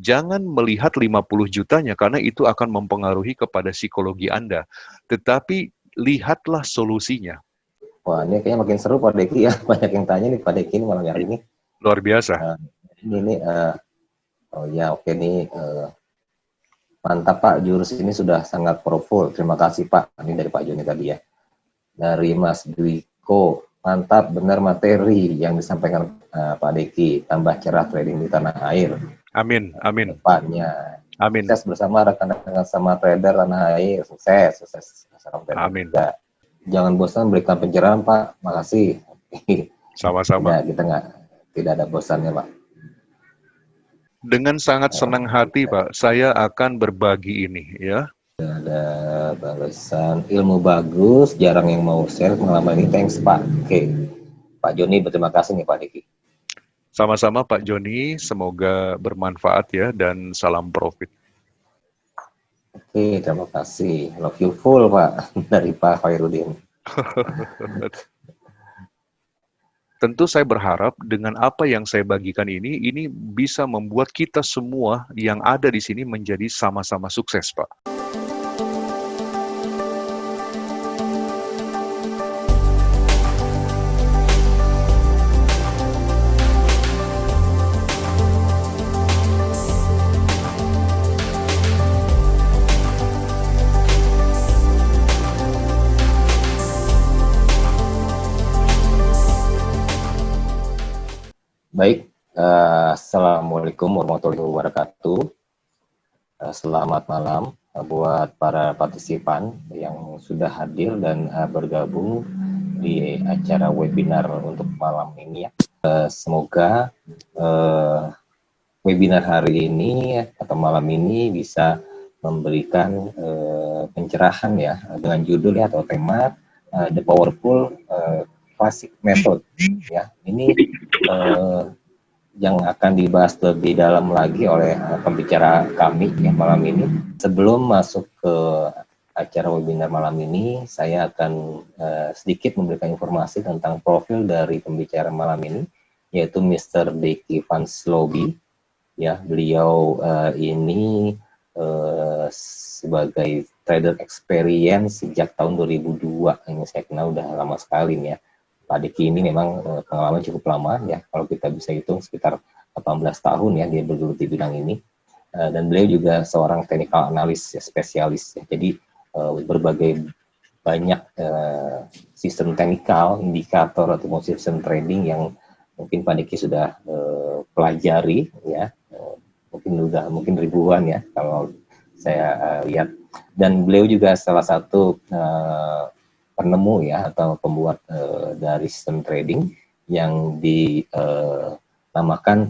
Jangan melihat 50 jutanya karena itu akan mempengaruhi kepada psikologi Anda. Tetapi lihatlah solusinya. Wah, ini kayaknya makin seru Pak Deki ya. Banyak yang tanya nih Pak Deki ini malam hari ini. Luar biasa. Oh ya, oke nih. Mantap Pak, jurus ini sudah sangat powerful. Terima kasih Pak. Ini dari Pak Joni tadi ya. Dari Mas Dwiko, mantap benar materi yang disampaikan Pak Deki. Tambah cerah trading di tanah air. Amin, amin. Depannya. Amin. Sukses bersama rekan-rekan sama trader tanah air. Sukses. Salam trader Amin. juga. Jangan bosan berikan pencerahan Pak. Makasih. Sama-sama. Kita tidak ada bosannya Pak. Dengan sangat senang hati Pak, saya akan berbagi ini ya. Ada balasan ilmu bagus, jarang yang mau share pengalaman ini. Thanks Pak. Oke. Pak Joni berterima kasih nih Pak Diki. Sama-sama Pak Joni, semoga bermanfaat ya dan salam profit. Oke, terima kasih. Love you full Pak dari Pak Khairuddin. Tentu saya berharap dengan apa yang saya bagikan ini bisa membuat kita semua yang ada di sini menjadi sama-sama sukses, Pak. Baik, Assalamualaikum warahmatullahi wabarakatuh. Selamat malam buat para partisipan yang sudah hadir dan bergabung di acara webinar untuk malam ini ya. Semoga webinar hari ini atau malam ini bisa memberikan pencerahan ya dengan judul ya, atau tema The Powerful Classic Method ya. Ini yang akan dibahas lebih dalam lagi oleh pembicara kami ya malam ini. Sebelum masuk ke acara webinar malam ini, saya akan sedikit memberikan informasi tentang profil dari pembicara malam ini, yaitu Mr. Deki Van Sloby. Ya, beliau ini sebagai trader experience sejak tahun 2002. Ini saya kenal udah lama sekali nih ya. Pak Deki ini memang pengalaman cukup lama ya, kalau kita bisa hitung sekitar 18 tahun ya dia bergelut di bidang ini. Dan beliau juga seorang technical analyst ya, spesialis ya. Jadi berbagai banyak sistem teknikal, indikator atau sistem trading yang mungkin Pak Deki sudah pelajari ya, mungkin ribuan ya kalau saya lihat. Dan beliau juga salah satu penemu ya atau pembuat dari sistem trading yang dinamakan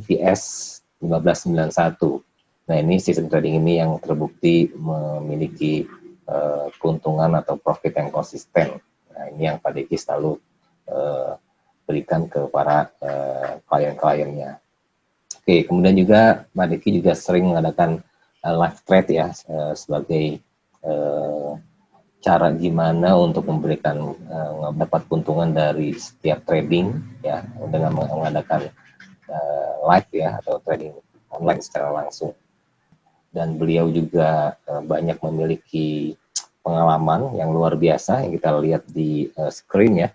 VS 1591. Nah, ini sistem trading ini yang terbukti memiliki keuntungan atau profit yang konsisten. Nah, ini yang Pak Deki selalu berikan ke para klien-kliennya. Oke, kemudian juga Pak Deki juga sering mengadakan live trade ya sebagai cara gimana untuk memberikan mendapat keuntungan dari setiap trading ya dengan mengadakan live ya atau trading online secara langsung. Dan beliau juga banyak memiliki pengalaman yang luar biasa yang kita lihat di screen ya.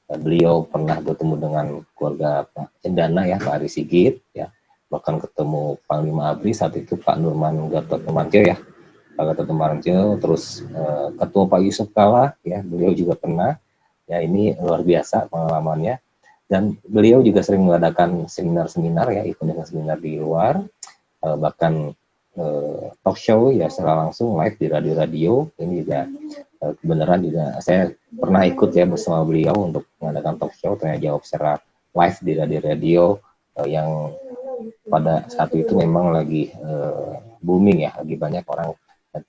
Beliau pernah bertemu dengan keluarga Pak Cendana ya, Pak Ari Sigit ya, bahkan ketemu Panglima ABRI saat itu Pak Nurman Gatot Nurmantio ya, Pak Gatot Nurmantio, terus Ketua Pak Yusuf Kala ya, beliau juga pernah ya. Ini luar biasa pengalamannya. Dan beliau juga sering mengadakan seminar-seminar ya, ikut dengan seminar di luar, bahkan talk show ya secara langsung live di radio-radio. Ini juga kebenaran juga saya pernah ikut ya bersama beliau untuk mengadakan talk show, tanya jawab secara live di radio-radio yang pada saat itu memang lagi booming ya, lagi banyak orang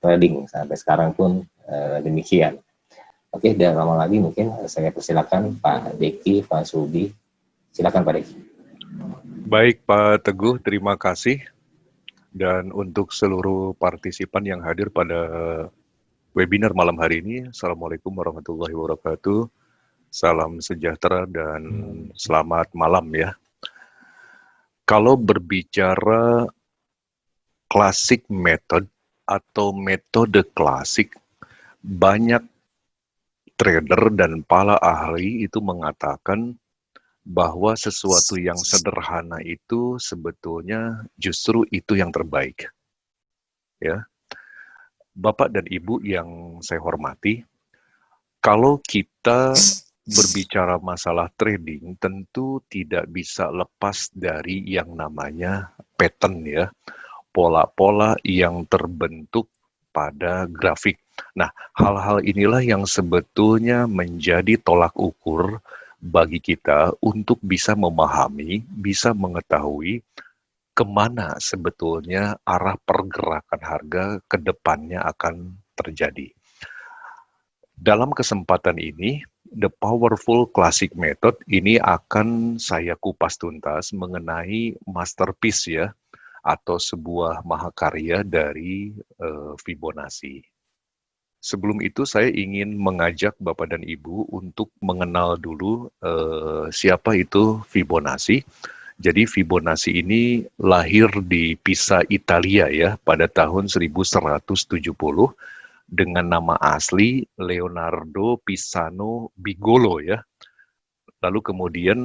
trading, sampai sekarang pun demikian. Oke, tidak lama lagi mungkin saya persilakan Pak Deki Van Sloby. Silakan Pak Deki. Baik Pak Teguh, terima kasih. Dan untuk seluruh partisipan yang hadir pada webinar malam hari ini, Assalamualaikum warahmatullahi wabarakatuh. Salam sejahtera dan selamat malam ya. Kalau berbicara classic method atau metode klasik, banyak trader dan para ahli itu mengatakan bahwa sesuatu yang sederhana itu sebetulnya justru itu yang terbaik. Ya, Bapak dan Ibu yang saya hormati, kalau kita berbicara masalah trading, tentu tidak bisa lepas dari yang namanya pattern ya, pola-pola yang terbentuk pada grafik. Nah, hal-hal inilah yang sebetulnya menjadi tolak ukur bagi kita untuk bisa memahami, bisa mengetahui kemana sebetulnya arah pergerakan harga ke depannya akan terjadi. Dalam kesempatan ini, The Powerful Classic Method ini akan saya kupas tuntas mengenai masterpiece ya, atau sebuah mahakarya dari Fibonacci. Sebelum itu saya ingin mengajak Bapak dan Ibu untuk mengenal dulu siapa itu Fibonacci. Jadi Fibonacci ini lahir di Pisa, Italia ya pada tahun 1170 dengan nama asli Leonardo Pisano Bigolo ya. Lalu kemudian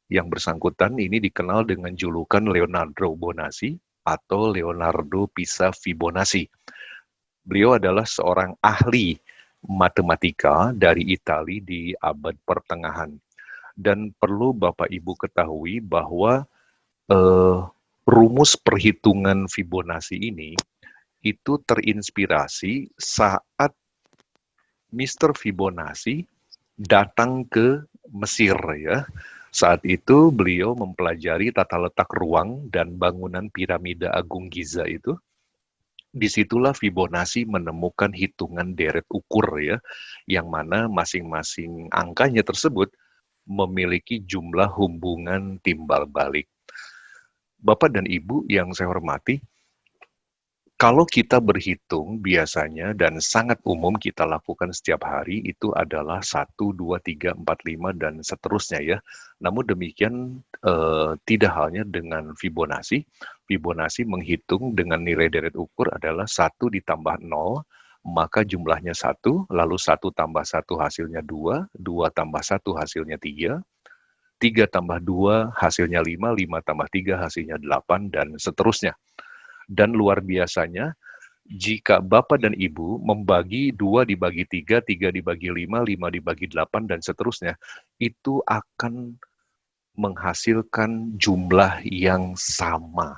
yang bersangkutan ini dikenal dengan julukan Leonardo Bonacci atau Leonardo Pisa Fibonacci. Beliau adalah seorang ahli matematika dari Italia di abad pertengahan. Dan perlu Bapak Ibu ketahui bahwa rumus perhitungan Fibonacci ini itu terinspirasi saat Mr. Fibonacci datang ke Mesir ya. Saat itu beliau mempelajari tata letak ruang dan bangunan piramida Agung Giza itu. Disitulah Fibonacci menemukan hitungan deret ukur ya, yang mana masing-masing angkanya tersebut memiliki jumlah hubungan timbal balik. Bapak dan Ibu yang saya hormati, kalau kita berhitung biasanya dan sangat umum kita lakukan setiap hari itu adalah 1, 2, 3, 4, 5, dan seterusnya ya. Namun demikian tidak halnya dengan Fibonacci. Fibonacci menghitung dengan nilai deret ukur adalah 1 ditambah 0, maka jumlahnya 1, lalu 1 tambah 1 hasilnya 2, 2 tambah 1 hasilnya 3, 3 tambah 2 hasilnya 5, 5 tambah 3 hasilnya 8, dan seterusnya. Dan luar biasanya, jika Bapak dan Ibu membagi 2 dibagi 3, 3 dibagi 5, 5 dibagi 8, dan seterusnya, itu akan menghasilkan jumlah yang sama.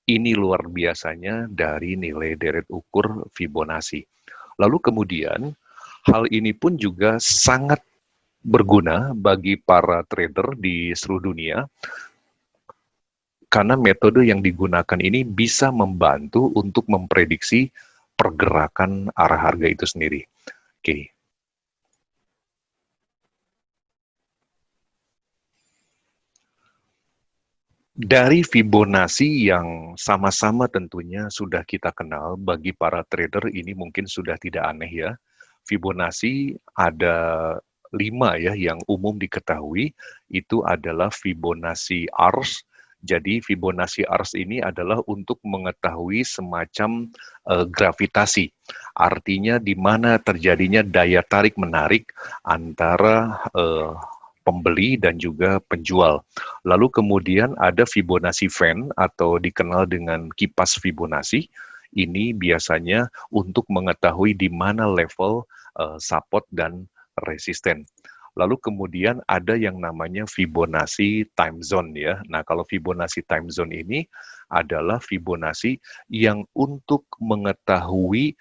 Ini luar biasanya dari nilai deret ukur Fibonacci. Lalu kemudian, hal ini pun juga sangat berguna bagi para trader di seluruh dunia, karena metode yang digunakan ini bisa membantu untuk memprediksi pergerakan arah harga itu sendiri. Oke. Dari Fibonacci yang sama-sama tentunya sudah kita kenal, bagi para trader ini mungkin sudah tidak aneh ya. Fibonacci ada 5 ya yang umum diketahui, itu adalah Fibonacci Ars. Jadi Fibonacci Ars ini adalah untuk mengetahui semacam gravitasi. Artinya di mana terjadinya daya tarik-menarik antara pembeli dan juga penjual. Lalu kemudian ada Fibonacci fan atau dikenal dengan kipas Fibonacci. Ini biasanya untuk mengetahui di mana level support dan resisten. Lalu kemudian ada yang namanya Fibonacci time zone ya. Nah, kalau Fibonacci time zone ini adalah Fibonacci yang untuk mengetahui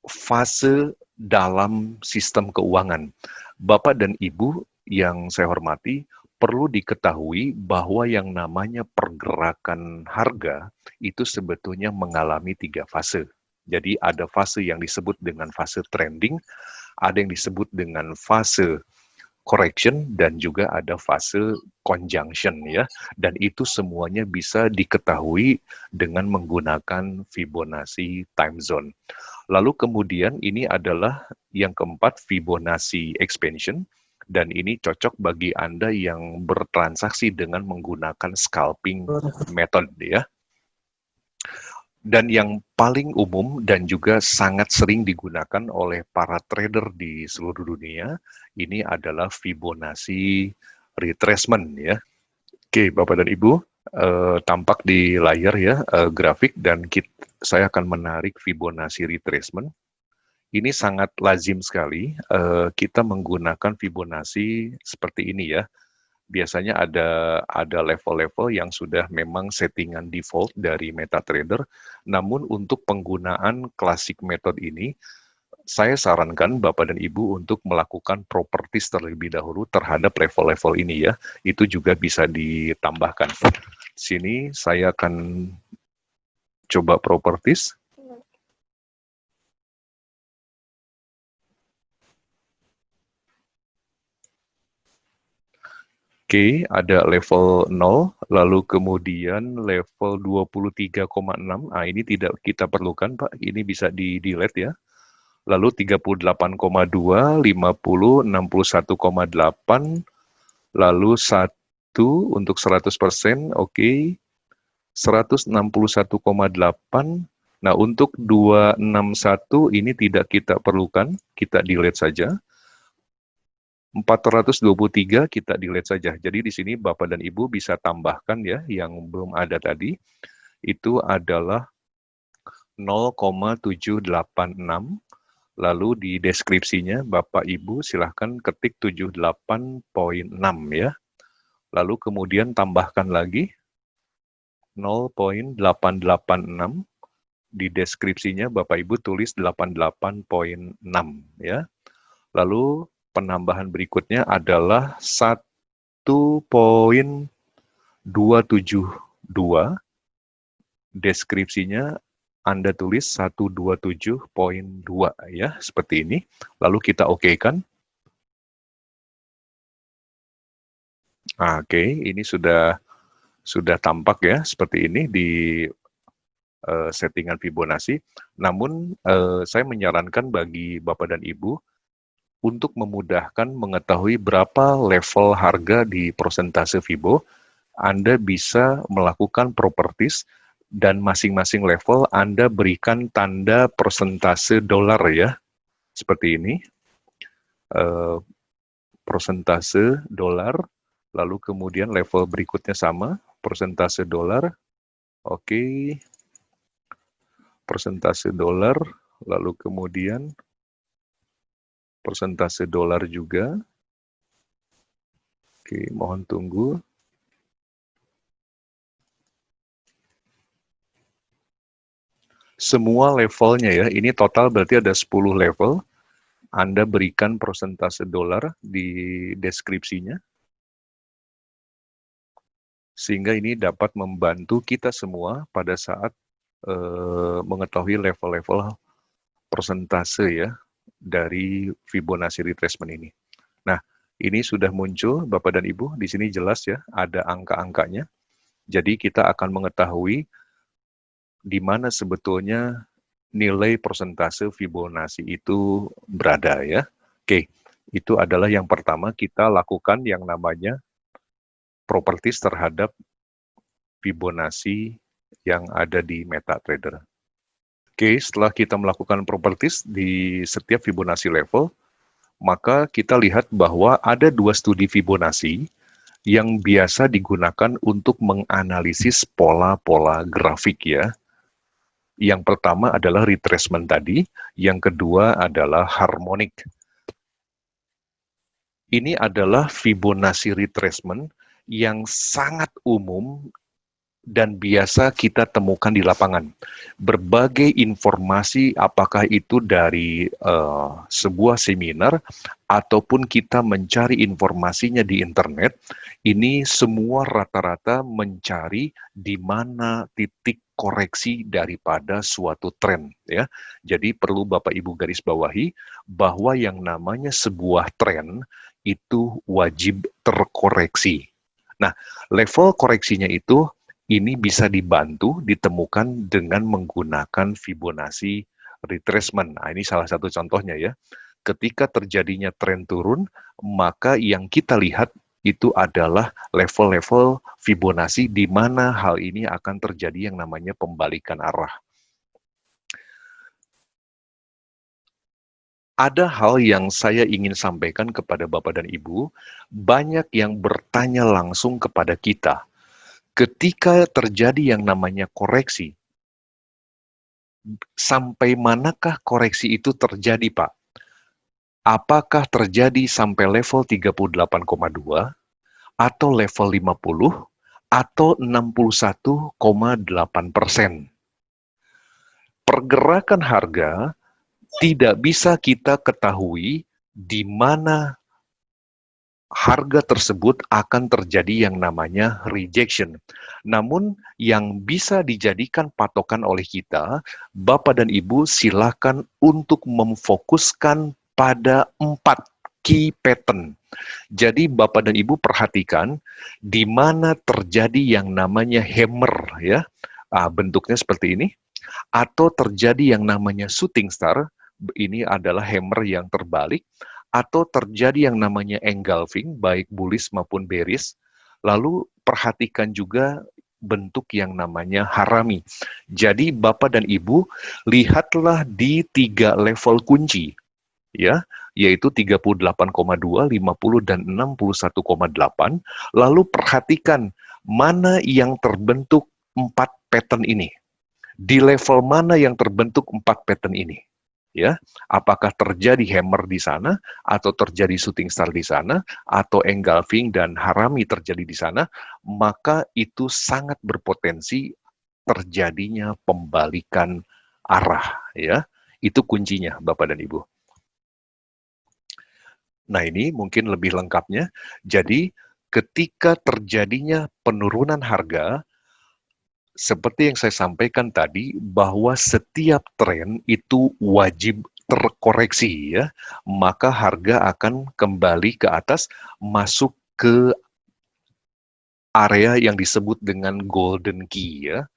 fase dalam sistem keuangan. Bapak dan Ibu yang saya hormati, perlu diketahui bahwa yang namanya pergerakan harga itu sebetulnya mengalami 3 fase. Jadi ada fase yang disebut dengan fase trending, ada yang disebut dengan fase correction, dan juga ada fase conjunction ya. Dan itu semuanya bisa diketahui dengan menggunakan Fibonacci time zone. Lalu kemudian ini adalah yang keempat, Fibonacci expansion, dan ini cocok bagi Anda yang bertransaksi dengan menggunakan scalping method ya. Dan yang paling umum dan juga sangat sering digunakan oleh para trader di seluruh dunia, ini adalah Fibonacci retracement ya. Oke, Bapak dan Ibu, tampak di layar ya grafik dan saya akan menarik Fibonacci retracement. Ini sangat lazim sekali kita menggunakan Fibonacci seperti ini ya. Biasanya ada level-level yang sudah memang settingan default dari MetaTrader. Namun untuk penggunaan classic method ini, saya sarankan Bapak dan Ibu untuk melakukan properties terlebih dahulu terhadap level-level ini ya. Itu juga bisa ditambahkan. Sini saya akan coba properties. Oke, ada level 0, lalu kemudian level 23,6. Nah, ini tidak kita perlukan, Pak. Ini bisa di-delete ya. Lalu 38,2, 50, 61,8, lalu 1 untuk 100%, oke. 161,8. Nah, untuk 261 ini tidak kita perlukan, kita delete saja. 423 kita delete saja. Jadi di sini Bapak dan Ibu bisa tambahkan ya yang belum ada tadi. Itu adalah 0,786. Lalu di deskripsinya Bapak Ibu silahkan ketik 78,6 ya. Lalu kemudian tambahkan lagi 0,886. Di deskripsinya Bapak Ibu tulis 88,6 ya. Lalu penambahan berikutnya adalah 1,272. Deskripsinya Anda tulis 127,2 ya, seperti ini. Lalu kita oke-kan. Oke, ini sudah tampak ya, seperti ini di settingan Fibonacci. Namun saya menyarankan bagi Bapak dan Ibu untuk memudahkan mengetahui berapa level harga di persentase Fibo, Anda bisa melakukan properties dan masing-masing level Anda berikan tanda persentase dolar ya, seperti ini. Persentase dolar, lalu kemudian level berikutnya sama, persentase dolar, oke. Persentase dolar, lalu kemudian persentase dolar juga. Oke, mohon tunggu. Semua levelnya ya, ini total berarti ada 10 level. Anda berikan persentase dolar di deskripsinya. Sehingga ini dapat membantu kita semua pada saat mengetahui level-level persentase ya dari Fibonacci retracement ini. Nah, ini sudah muncul Bapak dan Ibu, di sini jelas ya, ada angka-angkanya. Jadi kita akan mengetahui di mana sebetulnya nilai persentase Fibonacci itu berada ya. Oke, itu adalah yang pertama kita lakukan yang namanya properties terhadap Fibonacci yang ada di MetaTrader. Oke, setelah kita melakukan properties di setiap Fibonacci level, maka kita lihat bahwa ada 2 studi Fibonacci yang biasa digunakan untuk menganalisis pola-pola grafik ya. Yang pertama adalah retracement tadi, yang kedua adalah harmonic. Ini adalah Fibonacci retracement yang sangat umum dan biasa kita temukan di lapangan. Berbagai informasi, apakah itu dari sebuah seminar, ataupun kita mencari informasinya di internet, ini semua rata-rata mencari di mana titik koreksi daripada suatu tren. Ya. Jadi perlu Bapak Ibu garis bawahi bahwa yang namanya sebuah tren itu wajib terkoreksi. Nah, level koreksinya itu ini bisa dibantu ditemukan dengan menggunakan Fibonacci retracement. Nah, ini salah satu contohnya ya. Ketika terjadinya tren turun, maka yang kita lihat itu adalah level-level Fibonacci di mana hal ini akan terjadi yang namanya pembalikan arah. ada hal yang saya ingin sampaikan kepada Bapak dan Ibu. Banyak yang bertanya langsung kepada kita. Ketika terjadi yang namanya koreksi, sampai manakah koreksi itu terjadi, Pak? Apakah terjadi sampai level 38,2 atau level 50 atau 61,8%? Pergerakan harga tidak bisa kita ketahui di mana harga tersebut akan terjadi yang namanya rejection. Namun yang bisa dijadikan patokan oleh kita, Bapak dan Ibu silakan untuk memfokuskan pada 4 key pattern. Jadi Bapak dan Ibu perhatikan di mana terjadi yang namanya hammer ya. Bentuknya seperti ini, atau terjadi yang namanya shooting star, ini adalah hammer yang terbalik, atau terjadi yang namanya engulfing, baik bullish maupun bearish. Lalu perhatikan juga bentuk yang namanya harami. Jadi Bapak dan Ibu, lihatlah di 3 level kunci, ya, yaitu 38,2, 50, dan 61,8. Lalu perhatikan mana yang terbentuk 4 pattern ini. Di level mana yang terbentuk 4 pattern ini? Ya, apakah terjadi hammer di sana, atau terjadi shooting star di sana, atau engulfing dan harami terjadi di sana, maka itu sangat berpotensi terjadinya pembalikan arah, ya. Itu kuncinya, Bapak dan Ibu. Nah, ini mungkin lebih lengkapnya. Jadi, ketika terjadinya penurunan harga, seperti yang saya sampaikan tadi, bahwa setiap tren itu wajib terkoreksi ya, maka harga akan kembali ke atas, masuk ke area yang disebut dengan golden key ya.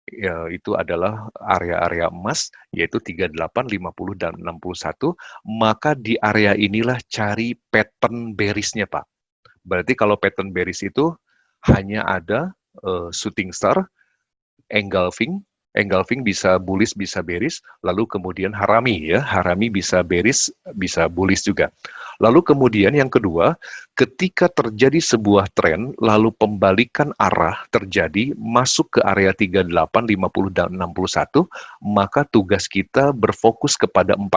Ya, itu adalah area-area emas, yaitu 38, 50, dan 61. Maka di area inilah cari pattern bearish-nya, Pak. Berarti kalau pattern bearish itu hanya ada shooting star, engulfing bisa bullish, bisa bearish, lalu kemudian harami ya, harami bisa bearish, bisa bullish juga. Lalu kemudian yang kedua, ketika terjadi sebuah tren, lalu pembalikan arah terjadi, masuk ke area 38, 50, dan 61, maka tugas kita berfokus kepada 4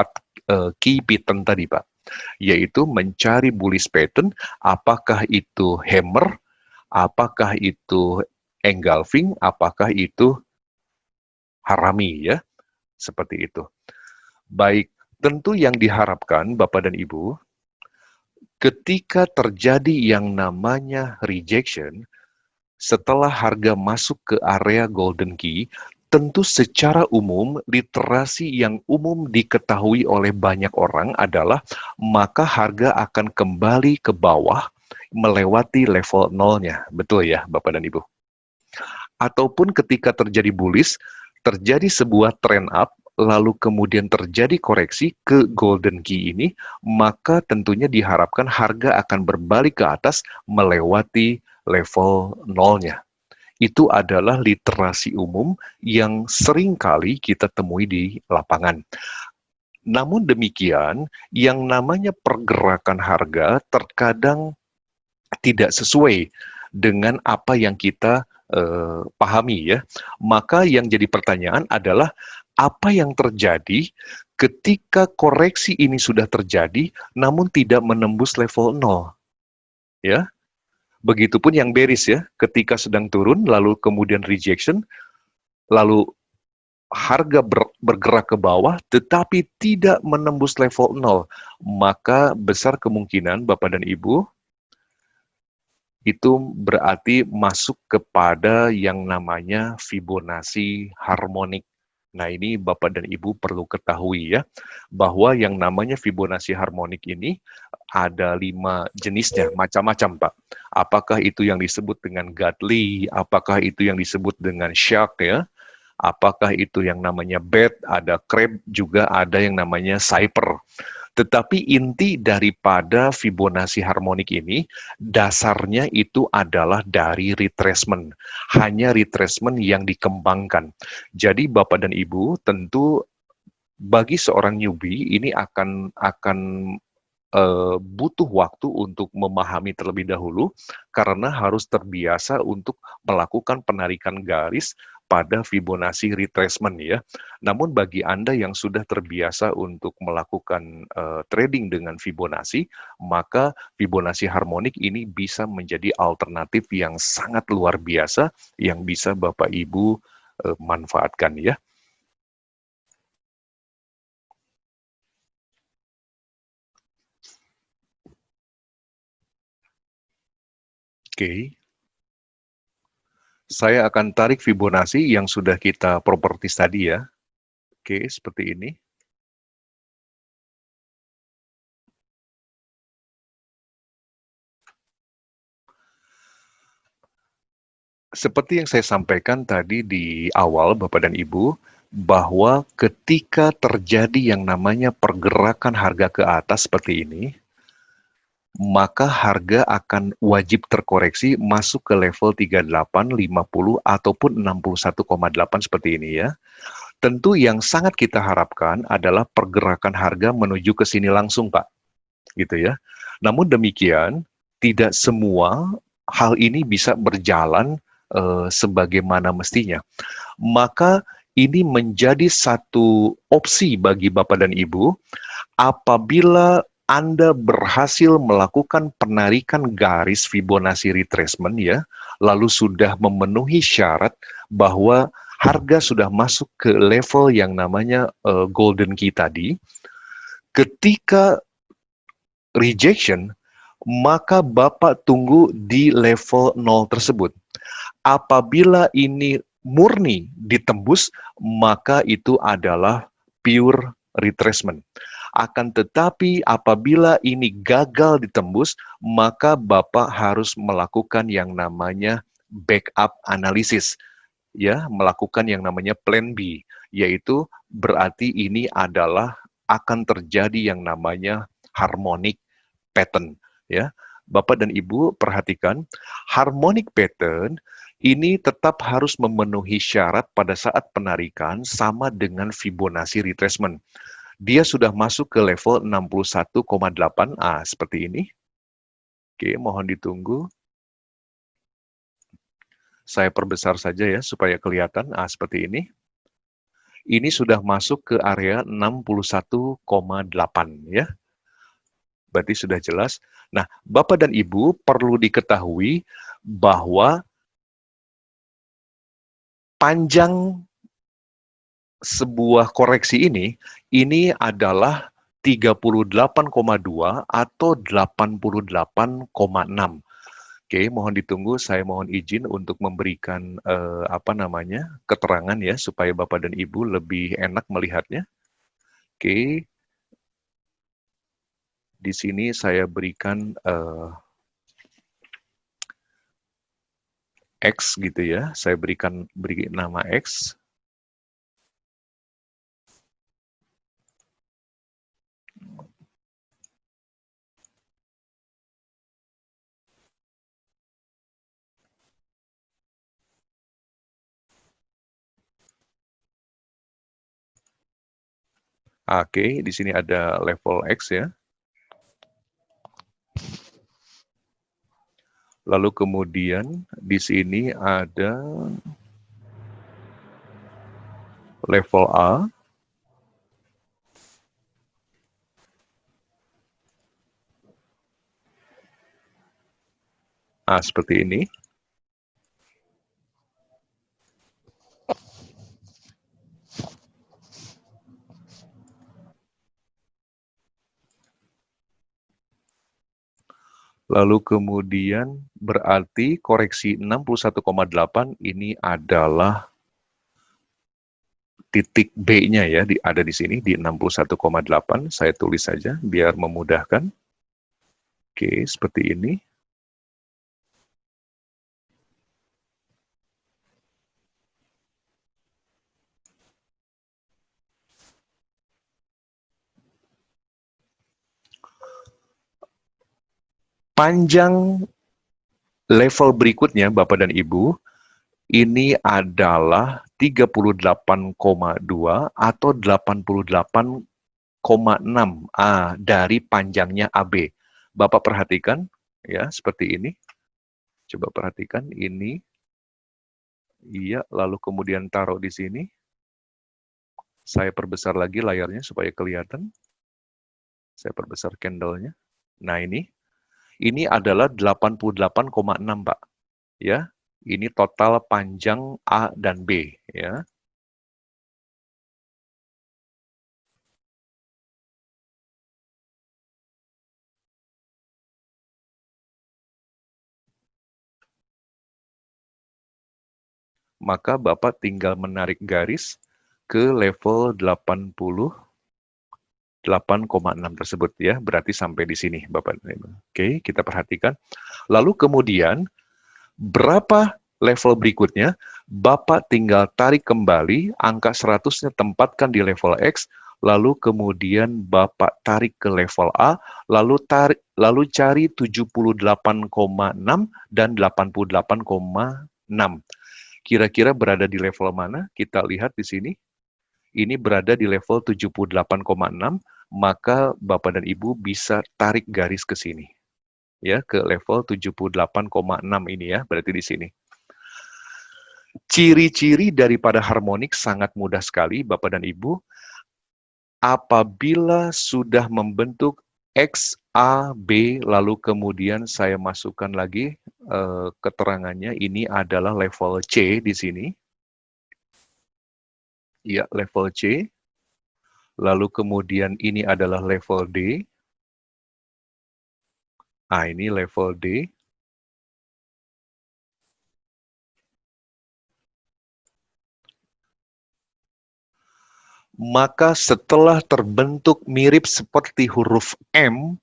key pattern tadi, Pak. Yaitu mencari bullish pattern, apakah itu hammer, apakah itu engulfing, apakah itu harami ya, seperti itu. Baik, tentu yang diharapkan Bapak dan Ibu, ketika terjadi yang namanya rejection, setelah harga masuk ke area golden key, tentu secara umum, literasi yang umum diketahui oleh banyak orang adalah maka harga akan kembali ke bawah melewati level nolnya. Betul ya, Bapak dan Ibu? Ataupun ketika terjadi bullish, terjadi sebuah trend up, lalu kemudian terjadi koreksi ke golden key ini, maka tentunya diharapkan harga akan berbalik ke atas melewati level nolnya. Itu adalah literasi umum yang sering kali kita temui di lapangan. Namun demikian, yang namanya pergerakan harga terkadang tidak sesuai dengan apa yang kita pahami ya. Maka yang jadi pertanyaan adalah apa yang terjadi ketika koreksi ini sudah terjadi namun tidak menembus level 0 ya. Begitupun yang bearish ya, ketika sedang turun lalu kemudian rejection, lalu harga bergerak ke bawah tetapi tidak menembus level 0, maka besar kemungkinan Bapak dan Ibu itu berarti masuk kepada yang namanya Fibonacci harmonik. Nah, ini Bapak dan Ibu perlu ketahui ya, bahwa yang namanya Fibonacci harmonik ini ada 5 jenisnya, macam-macam Pak. Apakah itu yang disebut dengan Gadley, apakah itu yang disebut dengan Shark ya, apakah itu yang namanya Bat, ada Crab, juga ada yang namanya Cyper. Tetapi inti daripada Fibonacci harmonik ini, dasarnya itu adalah dari retracement. Hanya retracement yang dikembangkan. Jadi Bapak dan Ibu tentu bagi seorang newbie ini akan butuh waktu untuk memahami terlebih dahulu karena harus terbiasa untuk melakukan penarikan garis pada Fibonacci retracement ya. Namun bagi Anda yang sudah terbiasa untuk melakukan trading dengan Fibonacci, maka Fibonacci harmonik ini bisa menjadi alternatif yang sangat luar biasa yang bisa Bapak Ibu manfaatkan ya. Oke. Saya akan tarik Fibonacci yang sudah kita properties tadi ya. Oke, seperti ini. Seperti yang saya sampaikan tadi di awal, Bapak dan Ibu, bahwa ketika terjadi yang namanya pergerakan harga ke atas seperti ini, maka harga akan wajib terkoreksi masuk ke level 38, 50, ataupun 61,8 seperti ini ya. Tentu yang sangat kita harapkan adalah pergerakan harga menuju ke sini langsung, Pak. Gitu ya. Namun demikian, tidak semua hal ini bisa berjalan sebagaimana mestinya. Maka ini menjadi satu opsi bagi Bapak dan Ibu apabila Anda berhasil melakukan penarikan garis Fibonacci retracement ya, lalu sudah memenuhi syarat bahwa harga sudah masuk ke level yang namanya golden key tadi, ketika rejection, maka Bapak tunggu di level 0 tersebut. Apabila ini murni ditembus, maka itu adalah pure retracement. Akan tetapi apabila ini gagal ditembus, maka Bapak harus melakukan yang namanya backup analysis, ya, melakukan yang namanya plan B, yaitu berarti ini adalah akan terjadi yang namanya harmonic pattern, ya. Bapak dan Ibu perhatikan, harmonic pattern ini tetap harus memenuhi syarat pada saat penarikan sama dengan Fibonacci retracement. Dia sudah masuk ke level 61,8, seperti ini. Oke, mohon ditunggu. Saya perbesar saja ya supaya kelihatan, seperti ini. Ini sudah masuk ke area 61,8 ya. Berarti sudah jelas. Nah, Bapak dan Ibu perlu diketahui bahwa panjang sebuah koreksi ini adalah 38,2 atau 88,6. Oke, mohon ditunggu. Saya mohon izin untuk memberikan keterangan ya supaya Bapak dan Ibu lebih enak melihatnya. Oke, di sini saya berikan X gitu ya. Saya beri nama X. Oke, di sini ada level X ya. Lalu kemudian di sini ada level A. Seperti ini. Lalu kemudian berarti koreksi 61,8 ini adalah titik B-nya ya, ada di sini di 61,8. Saya tulis saja biar memudahkan. Oke, seperti ini. Panjang level berikutnya, Bapak dan Ibu, ini adalah 38,2 atau 88,6 dari panjangnya AB. Bapak perhatikan ya, seperti ini. Coba perhatikan ini. Iya, lalu kemudian taruh di sini. Saya perbesar lagi layarnya supaya kelihatan. Saya perbesar candle-nya. Nah, ini adalah 88,6, Pak. Ya, ini total panjang A dan B, ya. Maka Bapak tinggal menarik garis ke level 88,6 tersebut ya, berarti sampai di sini Bapak. Oke, kita perhatikan. Lalu kemudian berapa level berikutnya, Bapak tinggal tarik kembali, angka 100-nya tempatkan di level X, lalu kemudian Bapak tarik ke level A, lalu cari 78,6 dan 88,6. Kira-kira berada di level mana? Kita lihat di sini. Ini berada di level 78,6, maka Bapak dan Ibu bisa tarik garis ke sini. Ya, ke level 78,6 ini ya, berarti di sini. Ciri-ciri daripada harmonik sangat mudah sekali, Bapak dan Ibu. Apabila sudah membentuk X, A, B, lalu kemudian saya masukkan lagi keterangannya, ini adalah level C di sini. Ya, level C. Lalu kemudian ini adalah level D. Ini level D. Maka setelah terbentuk mirip seperti huruf M,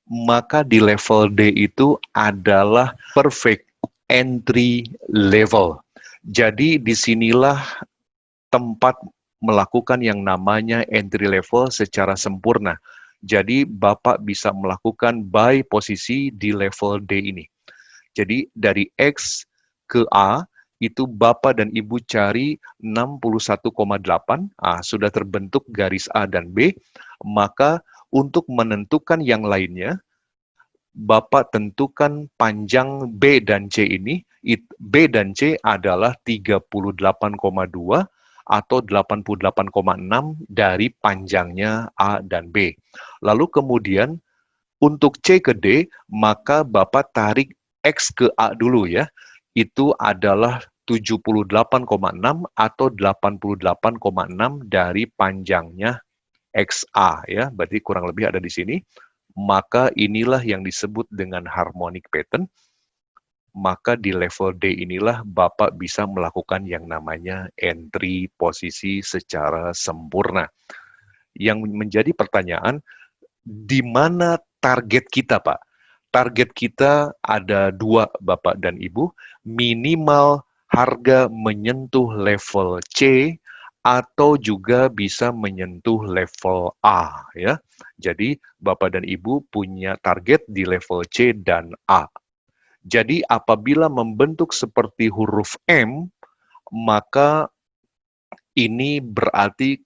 maka di level D itu adalah perfect entry level. Jadi disinilah tempat melakukan yang namanya entry level secara sempurna. Jadi Bapak bisa melakukan buy posisi di level D ini. Jadi dari X ke A, itu Bapak dan Ibu cari 61,8, sudah terbentuk garis A dan B, maka untuk menentukan yang lainnya, Bapak tentukan panjang B dan C ini, B dan C adalah 38,2 atau 88,6 dari panjangnya A dan B. Lalu kemudian untuk C ke D, maka Bapak tarik X ke A dulu ya. Itu adalah 78,6 atau 88,6 dari panjangnya XA ya. Berarti kurang lebih ada di sini. Maka inilah yang disebut dengan harmonic pattern. Maka di level D inilah Bapak bisa melakukan yang namanya entry posisi secara sempurna. Yang menjadi pertanyaan, di mana target kita, Pak? Target kita ada 2, Bapak dan Ibu. Minimal harga menyentuh level C atau juga bisa menyentuh level A. Ya. Jadi, Bapak dan Ibu punya target di level C dan A. Jadi, apabila membentuk seperti huruf M, maka ini berarti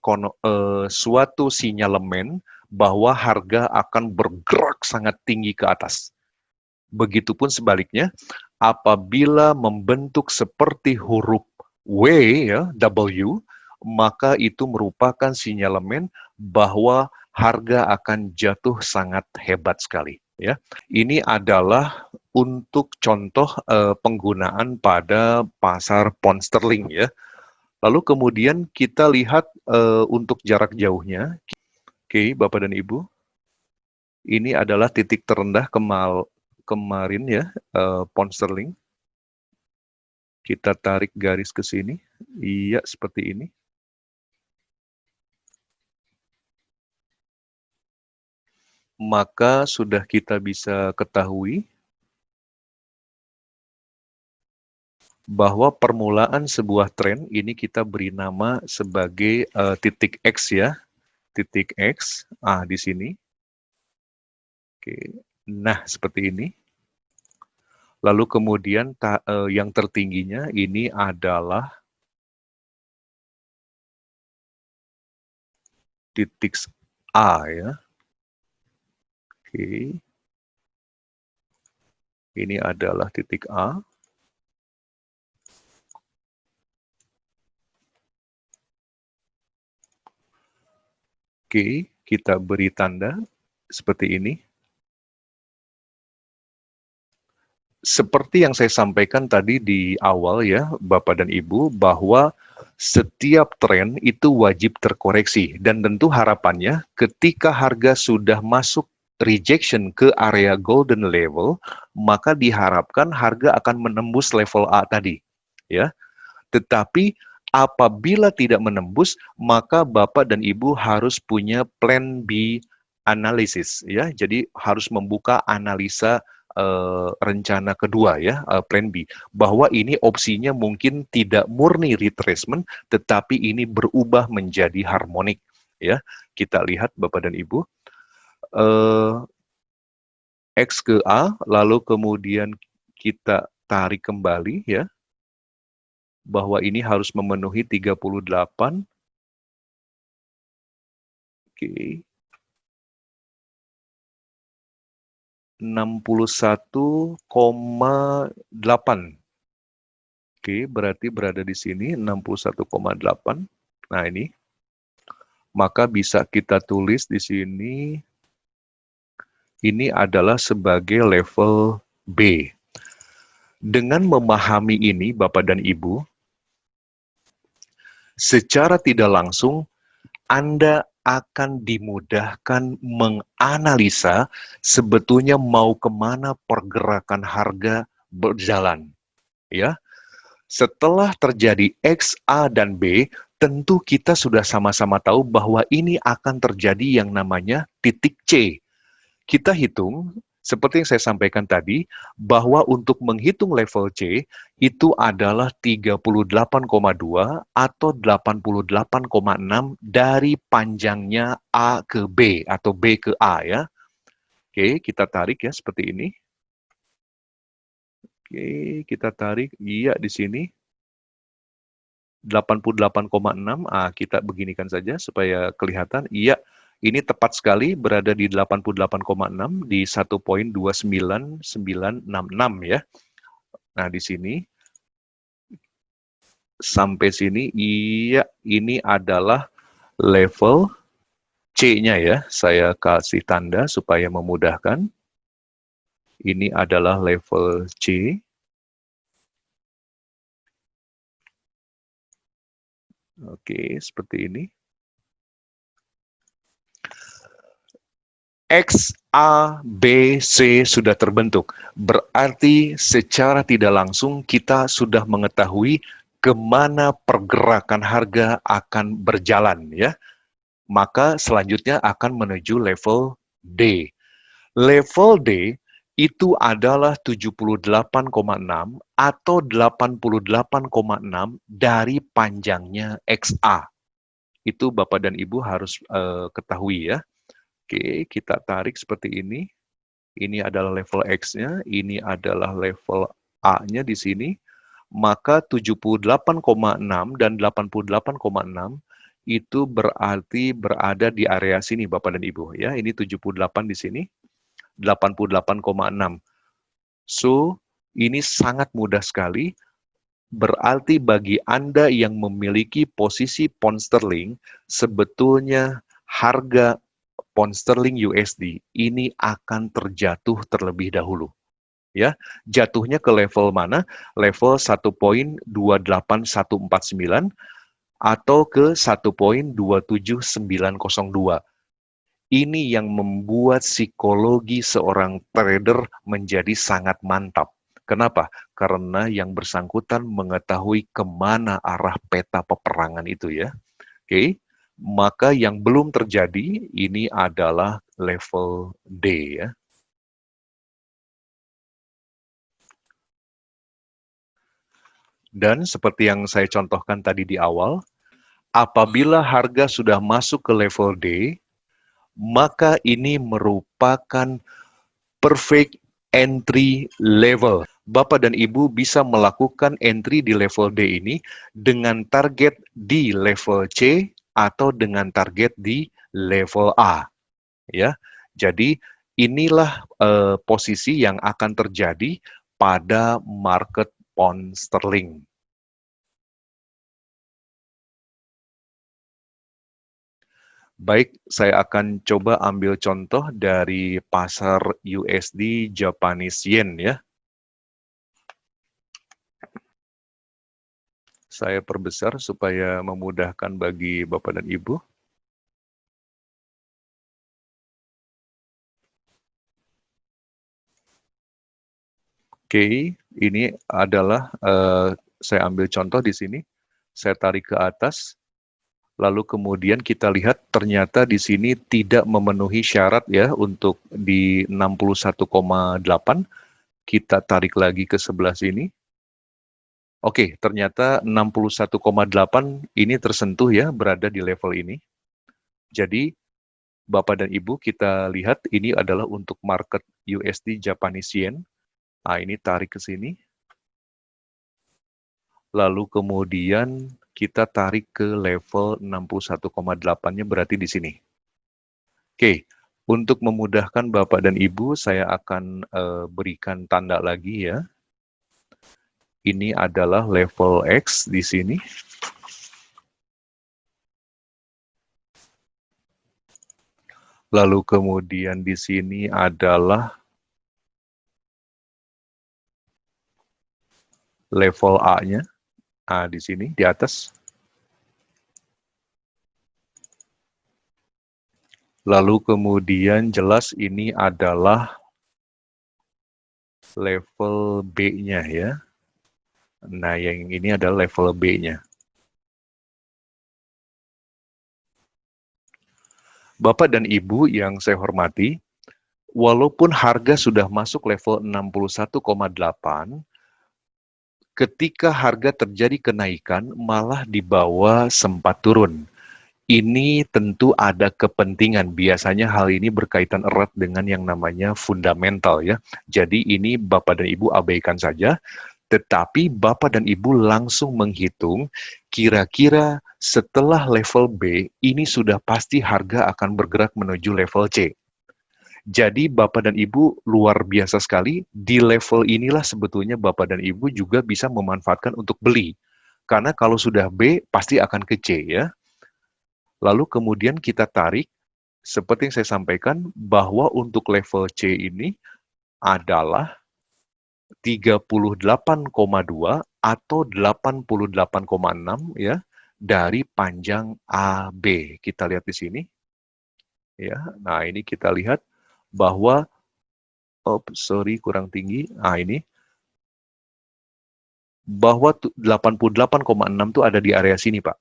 suatu sinyalemen bahwa harga akan bergerak sangat tinggi ke atas. Begitupun sebaliknya, apabila membentuk seperti huruf W, ya, W, maka itu merupakan sinyalemen bahwa harga akan jatuh sangat hebat sekali. Ya, ini adalah untuk contoh penggunaan pada pasar pound sterling ya. Lalu kemudian kita lihat untuk jarak jauhnya. Oke, Bapak dan Ibu. Ini adalah titik terendah kemarin ya, pound sterling. Kita tarik garis ke sini. Iya, seperti ini. Maka sudah kita bisa ketahui bahwa permulaan sebuah tren ini kita beri nama sebagai titik X ya. Titik X, di sini. Oke. Nah, seperti ini. Lalu kemudian yang tertingginya ini adalah titik A ya. Oke. Ini adalah titik A. Oke, kita beri tanda seperti ini. Seperti yang saya sampaikan tadi di awal ya, Bapak dan Ibu, bahwa setiap tren itu wajib terkoreksi. Dan tentu harapannya ketika harga sudah masuk rejection ke area golden level, maka diharapkan harga akan menembus level A tadi. Ya, tetapi apabila tidak menembus, maka Bapak dan Ibu harus punya plan B analisis ya. Jadi harus membuka analisa rencana kedua ya, plan B, bahwa ini opsinya mungkin tidak murni retracement, tetapi ini berubah menjadi harmonik ya. Kita lihat Bapak dan Ibu, X ke A, lalu kemudian kita tarik kembali ya, bahwa ini harus memenuhi 38. Oke. 61,8. Oke, berarti berada di sini 61,8. Nah, ini. Maka bisa kita tulis di sini, ini adalah sebagai level B. Dengan memahami ini, Bapak dan Ibu, secara tidak langsung, Anda akan dimudahkan menganalisa sebetulnya mau kemana pergerakan harga berjalan. Ya, setelah terjadi X, A, dan B, tentu kita sudah sama-sama tahu bahwa ini akan terjadi yang namanya titik C. Kita hitung, seperti yang saya sampaikan tadi, bahwa untuk menghitung level C, itu adalah 38,2 atau 88,6 dari panjangnya A ke B, atau B ke A ya. Oke, kita tarik ya, seperti ini. Oke, kita tarik, iya di sini. 88,6, kita beginikan saja supaya kelihatan. Iya, ini tepat sekali berada di 88,6 di 1.29966 ya. Nah, di sini sampai sini, iya, ini adalah level C-nya ya. Saya kasih tanda supaya memudahkan. Ini adalah level C. Oke, seperti ini. X, A, B, C sudah terbentuk. Berarti secara tidak langsung kita sudah mengetahui kemana pergerakan harga akan berjalan ya. Maka selanjutnya akan menuju level D. Level D itu adalah 78,6 atau 88,6 dari panjangnya XA. Itu Bapak dan Ibu harus ketahui ya. Oke, kita tarik seperti ini. Ini adalah level X-nya, ini adalah level A-nya di sini. Maka 78,6 dan 88,6 itu berarti berada di area sini Bapak dan Ibu ya. Ini 78 di sini, 88,6. So, ini sangat mudah sekali. Berarti bagi Anda yang memiliki posisi pound sterling, sebetulnya harga pound sterling USD ini akan terjatuh terlebih dahulu. Ya, jatuhnya ke level mana? Level 1.28149 atau ke 1.27902. Ini yang membuat psikologi seorang trader menjadi sangat mantap. Kenapa? Karena yang bersangkutan mengetahui kemana arah peta peperangan itu ya. Oke, maka yang belum terjadi ini adalah level D ya. Dan seperti yang saya contohkan tadi di awal, apabila harga sudah masuk ke level D, maka ini merupakan perfect entry level. Bapak dan Ibu bisa melakukan entry di level D ini dengan target di level C atau dengan target di level A, ya. Jadi inilah posisi yang akan terjadi pada market pound sterling. Baik, saya akan coba ambil contoh dari pasar USD Japanese Yen ya. Saya perbesar supaya memudahkan bagi Bapak dan Ibu. Oke, ini adalah saya ambil contoh di sini. Saya tarik ke atas. Lalu kemudian kita lihat ternyata di sini tidak memenuhi syarat ya untuk di 61,8. Kita tarik lagi ke sebelah sini. Oke, ternyata 61,8 ini tersentuh ya, berada di level ini. Jadi, Bapak dan Ibu, kita lihat ini adalah untuk market USD Japanese Yen. Nah, ini tarik ke sini. Lalu kemudian kita tarik ke level 61,8-nya berarti di sini. Oke, untuk memudahkan Bapak dan Ibu, saya akan berikan tanda lagi ya. Ini adalah level X di sini. Lalu kemudian di sini adalah level A-nya. Nah, di sini, di atas. Lalu kemudian jelas ini adalah level B-nya ya. Nah, yang ini adalah level B-nya. Bapak dan Ibu yang saya hormati, walaupun harga sudah masuk level 61,8, ketika harga terjadi kenaikan, malah di bawah sempat turun. Ini tentu ada kepentingan. Biasanya hal ini berkaitan erat dengan yang namanya fundamental ya. Jadi ini Bapak dan Ibu abaikan saja, tetapi Bapak dan Ibu langsung menghitung kira-kira setelah level B, ini sudah pasti harga akan bergerak menuju level C. Jadi Bapak dan Ibu luar biasa sekali, di level inilah sebetulnya Bapak dan Ibu juga bisa memanfaatkan untuk beli. Karena kalau sudah B, pasti akan ke C ya. Lalu kemudian kita tarik, seperti yang saya sampaikan, bahwa untuk level C ini adalah 38,2 atau 88,6 ya, dari panjang AB. Kita lihat di sini. Ya, nah ini kita lihat bahwa kurang tinggi. Nah, ini bahwa 88,6 itu ada di area sini, Pak.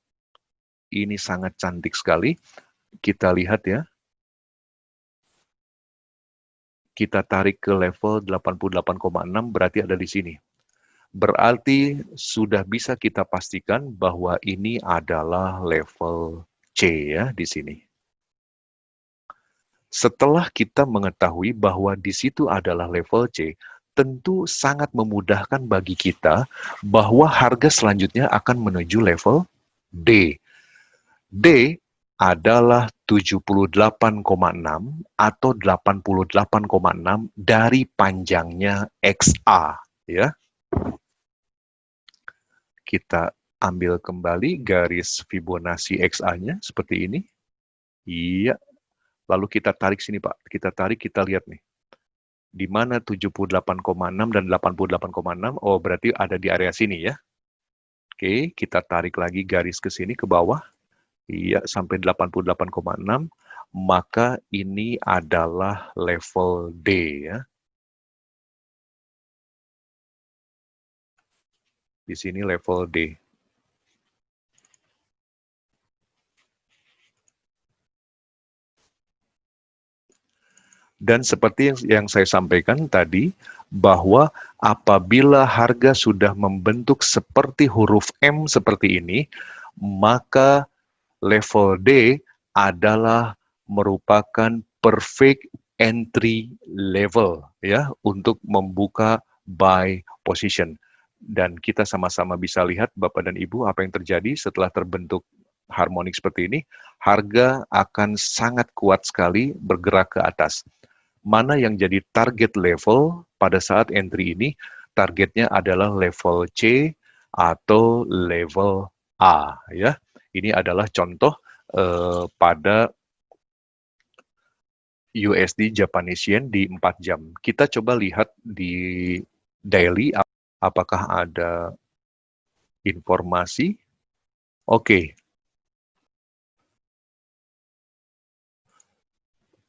Ini sangat cantik sekali. Kita lihat ya. Kita tarik ke level 88,6 berarti ada di sini. Berarti sudah bisa kita pastikan bahwa ini adalah level C ya di sini. Setelah kita mengetahui bahwa di situ adalah level C, tentu sangat memudahkan bagi kita bahwa harga selanjutnya akan menuju level D. D adalah 78,6 atau 88,6 dari panjangnya XA ya. Kita ambil kembali garis Fibonacci XA-nya seperti ini. Iya. Lalu kita tarik sini, Pak. Kita tarik, kita lihat nih. Di mana 78,6 dan 88,6? Oh, berarti ada di area sini ya. Oke, kita tarik lagi garis ke sini ke bawah. Iya, sampai 88,6. Maka ini adalah level D ya. Di sini level D. Dan seperti yang saya sampaikan tadi, bahwa apabila harga sudah membentuk seperti huruf M seperti ini, maka level D adalah merupakan perfect entry level ya untuk membuka buy position. Dan kita sama-sama bisa lihat Bapak dan Ibu apa yang terjadi setelah terbentuk harmonik seperti ini. Harga akan sangat kuat sekali bergerak ke atas. Mana yang jadi target level pada saat entry ini? Targetnya adalah level C atau level A, ya. Ini adalah contoh pada USD Japanese Yen di 4 jam. Kita coba lihat di daily apakah ada informasi. Oke.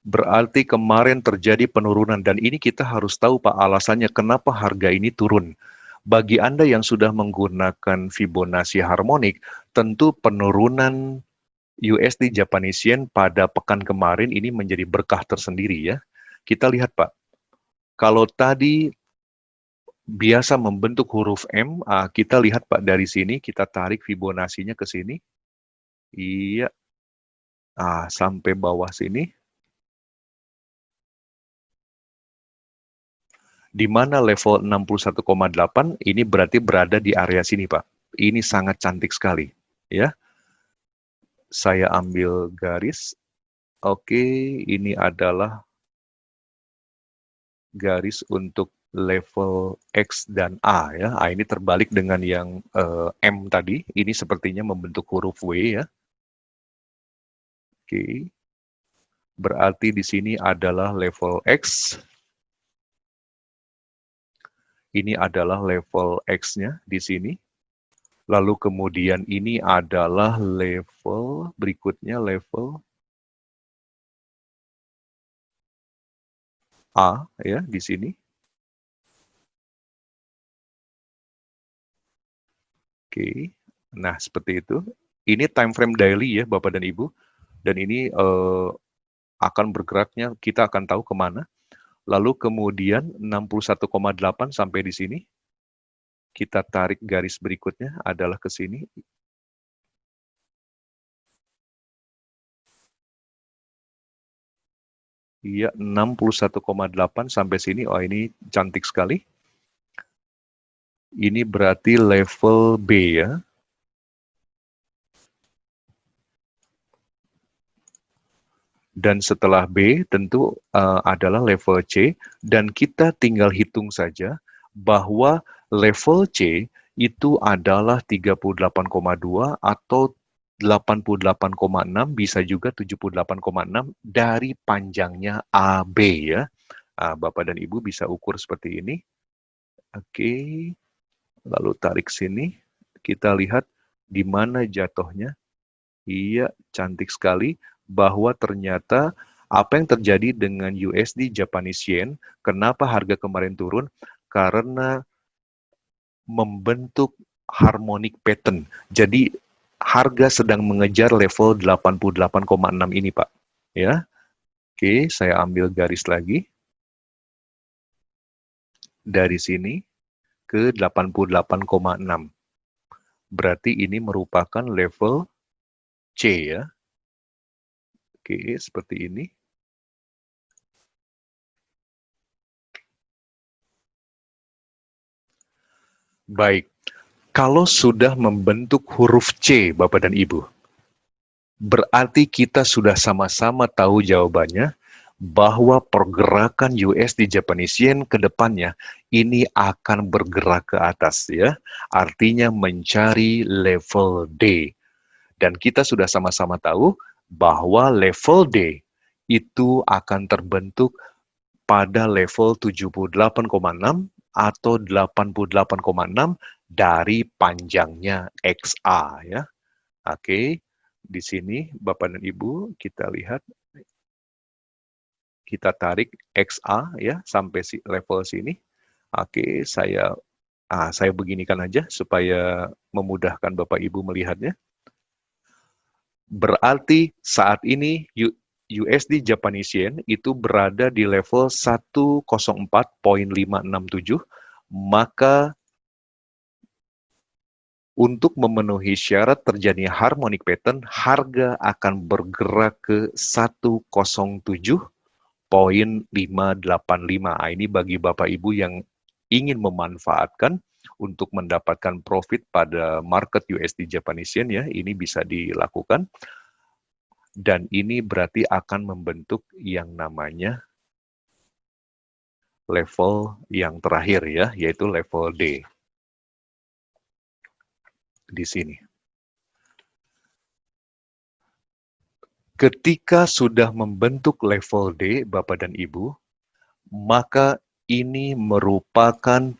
Berarti kemarin terjadi penurunan dan ini kita harus tahu Pak alasannya kenapa harga ini turun. Bagi Anda yang sudah menggunakan Fibonacci harmonik, tentu penurunan USD Japanese Yen pada pekan kemarin ini menjadi berkah tersendiri ya. Kita lihat Pak, kalau tadi biasa membentuk huruf M, kita lihat Pak dari sini, kita tarik Fibonacci-nya ke sini. Iya, sampai bawah sini. Di mana level 61,8 ini berarti berada di area sini Pak. Ini sangat cantik sekali. Ya, saya ambil garis. Oke, ini adalah garis untuk level X dan A ya. Ini terbalik dengan yang M tadi. Ini sepertinya membentuk huruf W ya. Oke. Berarti di sini adalah level X. Ini adalah level X-nya di sini. Lalu kemudian ini adalah level berikutnya, level A ya di sini. Oke. Nah, seperti itu. Ini time frame daily ya Bapak dan Ibu. Dan ini akan bergeraknya, kita akan tahu kemana. Lalu kemudian 61,8 sampai di sini. Kita tarik garis berikutnya adalah ke sini. Iya, 61,8 sampai sini. Oh, ini cantik sekali. Ini berarti level B ya. Dan setelah B tentu adalah level C, dan kita tinggal hitung saja bahwa level C itu adalah 38,2 atau 88,6, bisa juga 78,6 dari panjangnya AB ya. Bapak dan Ibu bisa ukur seperti ini. Oke, lalu tarik sini, kita lihat di mana jatuhnya. Iya, cantik sekali bahwa ternyata apa yang terjadi dengan USD Japanese Yen, kenapa harga kemarin turun? Karena membentuk harmonic pattern. Jadi harga sedang mengejar level 88,6 ini, Pak. Ya. Oke, saya ambil garis lagi. Dari sini ke 88,6. Berarti ini merupakan level C ya. Oke, seperti ini. Baik, kalau sudah membentuk huruf C, Bapak dan Ibu, berarti kita sudah sama-sama tahu jawabannya bahwa pergerakan USD Japanese Yen ke depannya ini akan bergerak ke atas ya. Artinya mencari level D. Dan kita sudah sama-sama tahu bahwa level D itu akan terbentuk pada level 78,6 atau 88,6 dari panjangnya XA ya. Oke, di sini Bapak dan Ibu kita lihat, kita tarik XA ya sampai level sini. Oke, saya beginikan aja supaya memudahkan Bapak Ibu melihatnya. Berarti saat ini USD Japanese Yen itu berada di level 104.567, maka untuk memenuhi syarat terjadinya harmonic pattern, harga akan bergerak ke 107.585. Ini bagi Bapak Ibu yang ingin memanfaatkan untuk mendapatkan profit pada market USD Japanese Yen ya, ini bisa dilakukan. Dan ini berarti akan membentuk yang namanya level yang terakhir ya, yaitu level D. Di sini. Ketika sudah membentuk level D, Bapak dan Ibu, maka ini merupakan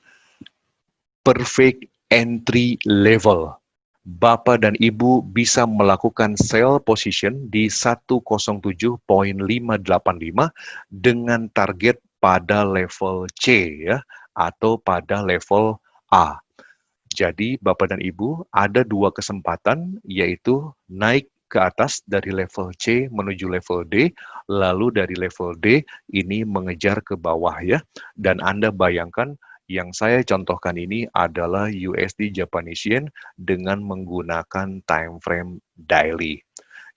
perfect entry level. Bapak dan Ibu bisa melakukan sell position di 107.585 dengan target pada level C ya, atau pada level A. Jadi Bapak dan Ibu ada dua kesempatan, yaitu naik ke atas dari level C menuju level D, lalu dari level D ini mengejar ke bawah ya. Dan Anda bayangkan yang saya contohkan ini adalah USD Japanese Yen dengan menggunakan time frame daily.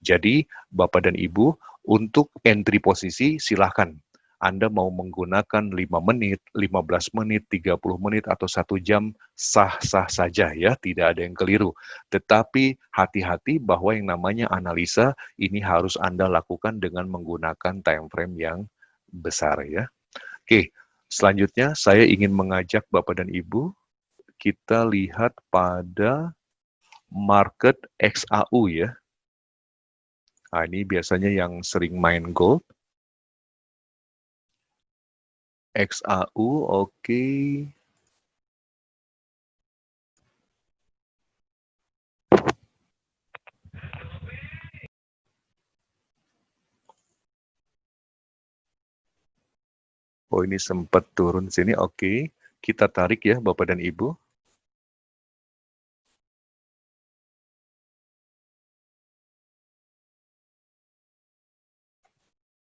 Jadi Bapak dan Ibu untuk entry posisi silahkan. Anda mau menggunakan 5 menit, 15 menit, 30 menit, atau 1 jam, sah-sah saja ya, tidak ada yang keliru. Tetapi hati-hati bahwa yang namanya analisa ini harus Anda lakukan dengan menggunakan time frame yang besar ya. Oke, selanjutnya saya ingin mengajak Bapak dan Ibu, kita lihat pada market XAU ya. Nah, ini biasanya yang sering main gold. XAU, oke. Oh, ini sempat turun sini, oke. Kita tarik ya, Bapak dan Ibu.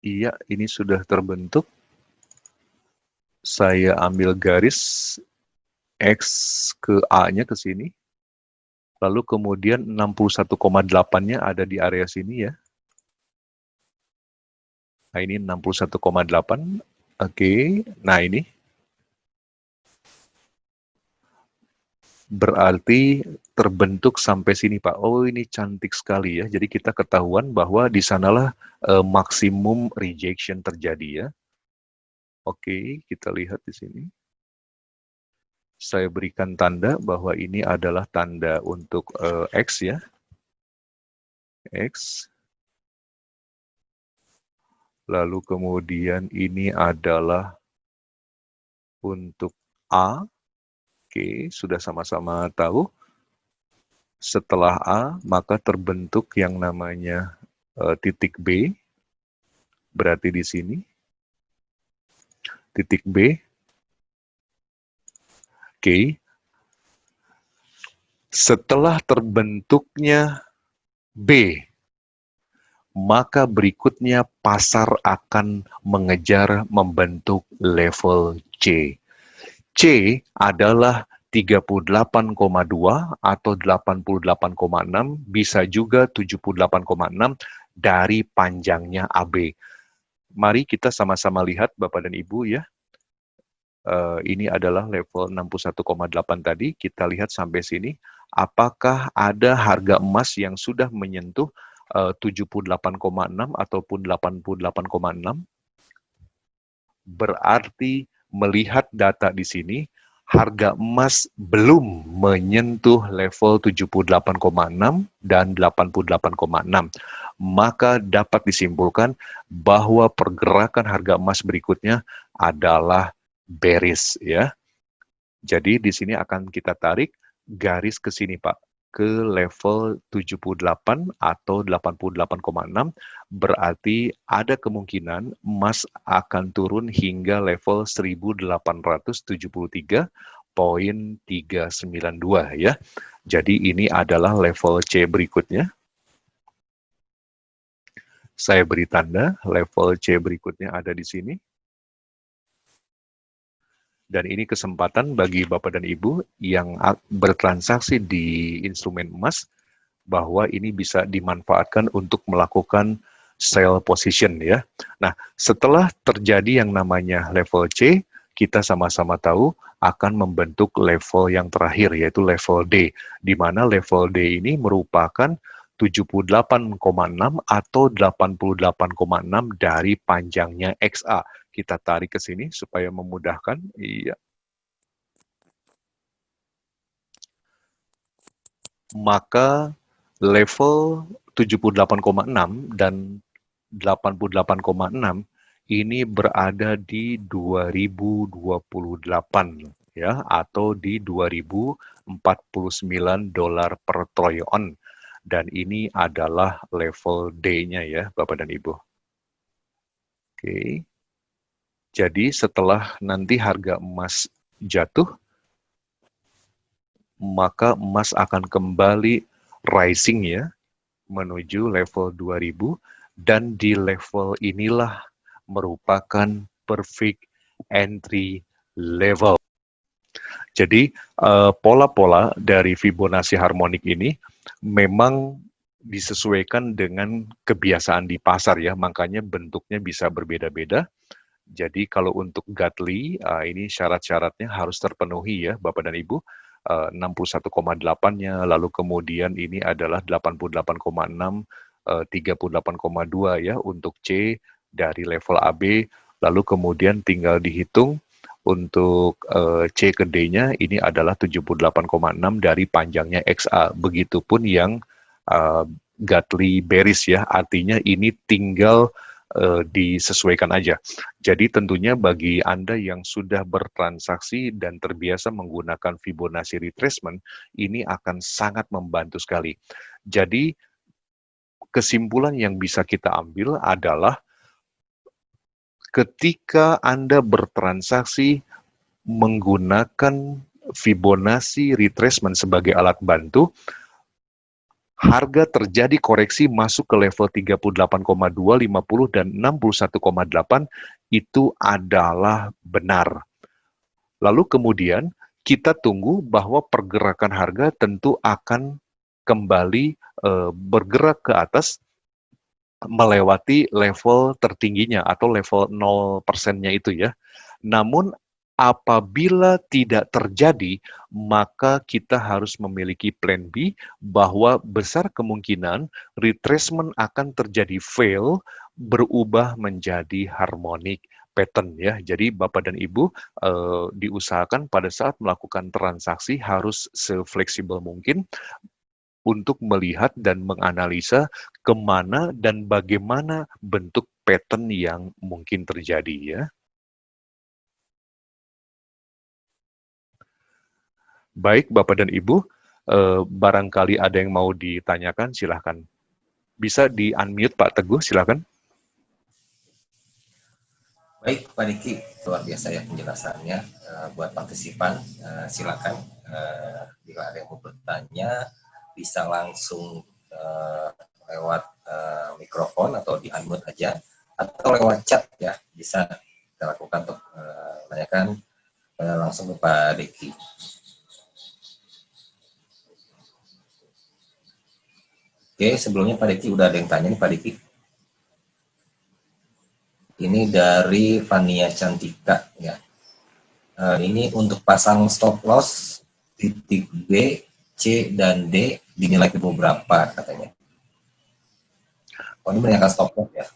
Iya, ini sudah terbentuk. Saya ambil garis X ke A-nya ke sini. Lalu kemudian 61,8-nya ada di area sini ya. Nah, ini 61,8. Oke, nah ini. Berarti terbentuk sampai sini, Pak. Oh, ini cantik sekali ya. Jadi kita ketahuan bahwa di sanalah maksimum rejection terjadi ya. Oke, kita lihat di sini. Saya berikan tanda bahwa ini adalah tanda untuk X ya. X. Lalu kemudian ini adalah untuk A. Oke, sudah sama-sama tahu. Setelah A, maka terbentuk yang namanya titik B. Berarti di sini. Titik B. Oke. Setelah terbentuknya B, maka berikutnya pasar akan mengejar membentuk level C. C adalah 38,2 atau 88,6, bisa juga 78,6 dari panjangnya AB. Mari kita sama-sama lihat Bapak dan Ibu ya. Ini adalah level 61,8 tadi, kita lihat sampai sini. Apakah ada harga emas yang sudah menyentuh 78,6 ataupun 88,6? Berarti melihat data di sini, harga emas belum menyentuh level 78,6 dan 88,6. Maka dapat disimpulkan bahwa pergerakan harga emas berikutnya adalah bearish ya. Jadi di sini akan kita tarik garis ke sini Pak, ke level 78 atau 88,6, berarti ada kemungkinan emas akan turun hingga level 1873.392 ya. Jadi ini adalah level C berikutnya. Saya beri tanda level C berikutnya ada di sini. Dan ini kesempatan bagi Bapak dan Ibu yang bertransaksi di instrumen emas, bahwa ini bisa dimanfaatkan untuk melakukan sell position ya. Nah, setelah terjadi yang namanya level C, kita sama-sama tahu akan membentuk level yang terakhir, yaitu level D, di mana level D ini merupakan 78,6 atau 88,6 dari panjangnya XA. Kita tarik ke sini supaya memudahkan. Iya. Maka level 78,6 dan 88,6 ini berada di 2028 ya, atau di 2049 dolar per troy on, dan ini adalah level D-nya ya Bapak dan Ibu. Oke. Jadi setelah nanti harga emas jatuh, maka emas akan kembali rising ya, menuju level 2000, dan di level inilah merupakan perfect entry level. Jadi pola-pola dari Fibonacci harmonik ini memang disesuaikan dengan kebiasaan di pasar ya, makanya bentuknya bisa berbeda-beda. Jadi kalau untuk Gatli, ini syarat-syaratnya harus terpenuhi ya Bapak dan Ibu. 61,8-nya, lalu kemudian ini adalah 88,6, 38,2 ya untuk C dari level AB, lalu kemudian tinggal dihitung untuk C ke D-nya ini adalah 78,6 dari panjangnya XA. Begitupun yang Gatli bearish ya, artinya ini tinggal disesuaikan aja. Jadi tentunya bagi Anda yang sudah bertransaksi dan terbiasa menggunakan Fibonacci retracement, ini akan sangat membantu sekali. Jadi kesimpulan yang bisa kita ambil adalah ketika Anda bertransaksi menggunakan Fibonacci retracement sebagai alat bantu, harga terjadi koreksi masuk ke level 38,2, 50, dan 61,8 itu adalah benar. Lalu kemudian kita tunggu bahwa pergerakan harga tentu akan kembali bergerak ke atas melewati level tertingginya atau level 0%-nya itu ya. Namun apabila tidak terjadi, maka kita harus memiliki plan B bahwa besar kemungkinan retracement akan terjadi fail, berubah menjadi harmonic pattern ya. Jadi Bapak dan Ibu diusahakan pada saat melakukan transaksi harus sefleksibel mungkin untuk melihat dan menganalisa kemana dan bagaimana bentuk pattern yang mungkin terjadi ya. Baik, Bapak dan Ibu, barangkali ada yang mau ditanyakan, silahkan. Bisa di-unmute Pak Teguh, silahkan. Baik, Pak Diki, luar biasa ya penjelasannya. Buat partisipan, silakan bila ada yang mau bertanya, bisa langsung lewat mikrofon atau di-unmute aja, atau lewat chat ya, bisa kita lakukan untuk menanyakan langsung ke Pak Diki. Oke, sebelumnya Pak Diki udah ada yang tanya nih Pak Diki. Ini dari Fania Cantika ya. Ini untuk pasang stop loss titik B, C, dan D dinilai ke berapa katanya. Oh, ini menanyakan stop loss ya.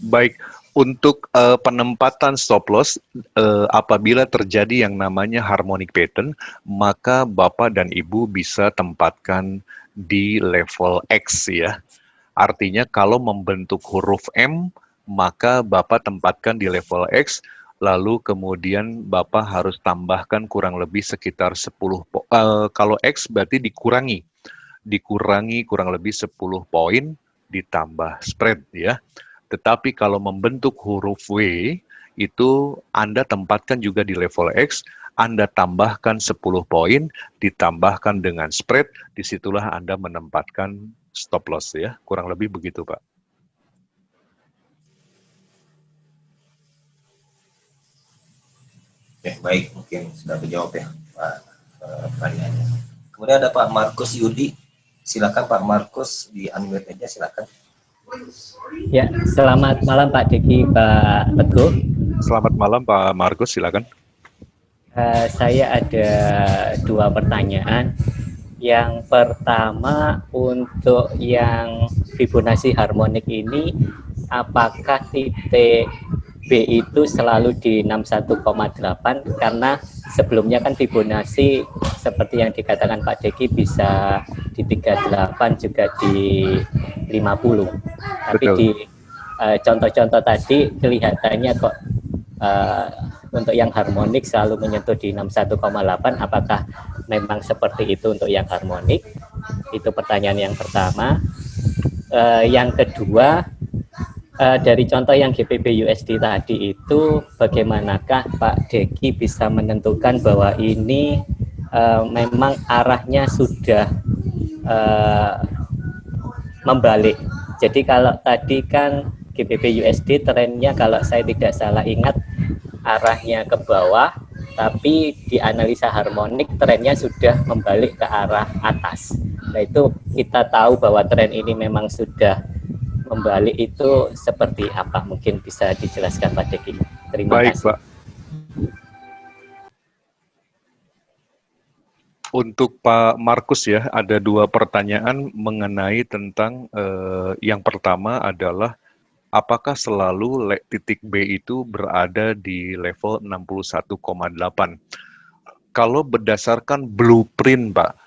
Baik, untuk penempatan stop loss, apabila terjadi yang namanya harmonic pattern, maka Bapak dan Ibu bisa tempatkan di level X ya. Artinya kalau membentuk huruf M, maka Bapak tempatkan di level X, lalu kemudian Bapak harus tambahkan kurang lebih sekitar 10, kalau X berarti dikurangi kurang lebih 10 poin ditambah spread ya. Tetapi kalau membentuk huruf W, itu Anda tempatkan juga di level X, Anda tambahkan 10 poin, ditambahkan dengan spread, disitulah Anda menempatkan stop loss ya. Kurang lebih begitu, Pak. Oke, baik, mungkin sudah dijawab ya Pak pertanyaannya. Kemudian ada Pak Markus Yudi. Silakan Pak Markus, di unmute aja silakan. Ya, selamat malam Pak Diki, Pak Teguh. Selamat malam Pak Markus, silakan. Saya ada dua pertanyaan. Yang pertama, untuk yang Fibonacci harmonik ini, apakah titik B itu selalu di 61,8? Karena sebelumnya kan Fibonacci seperti yang dikatakan Pak Deki bisa di 38 juga di 50. Tapi Betul. di contoh-contoh tadi kelihatannya kok untuk yang harmonik selalu menyentuh di 61,8. Apakah memang seperti itu untuk yang harmonik? Itu pertanyaan yang pertama. Yang kedua, dari contoh yang GBP USD tadi itu, bagaimanakah Pak Deki bisa menentukan bahwa ini memang arahnya sudah membalik? Jadi kalau tadi kan GBP USD trennya kalau saya tidak salah ingat arahnya ke bawah, tapi di analisa harmonik trennya sudah membalik ke arah atas. Nah, itu kita tahu bahwa tren ini memang sudah membalik, itu seperti apa? Mungkin bisa dijelaskan Pak Deki. Terima Baik, kasih. Pak. Untuk Pak Markus ya, ada dua pertanyaan mengenai tentang yang pertama adalah apakah selalu titik B itu berada di level 61,8? Kalau berdasarkan blueprint, Pak,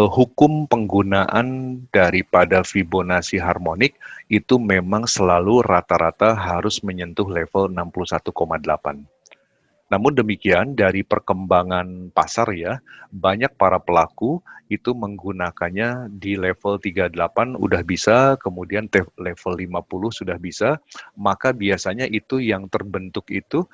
hukum penggunaan daripada Fibonacci harmonik itu memang selalu rata-rata harus menyentuh level 61,8. Namun demikian, dari perkembangan pasar ya, banyak para pelaku itu menggunakannya di level 38 udah bisa, kemudian level 50 sudah bisa, maka biasanya itu yang terbentuk itu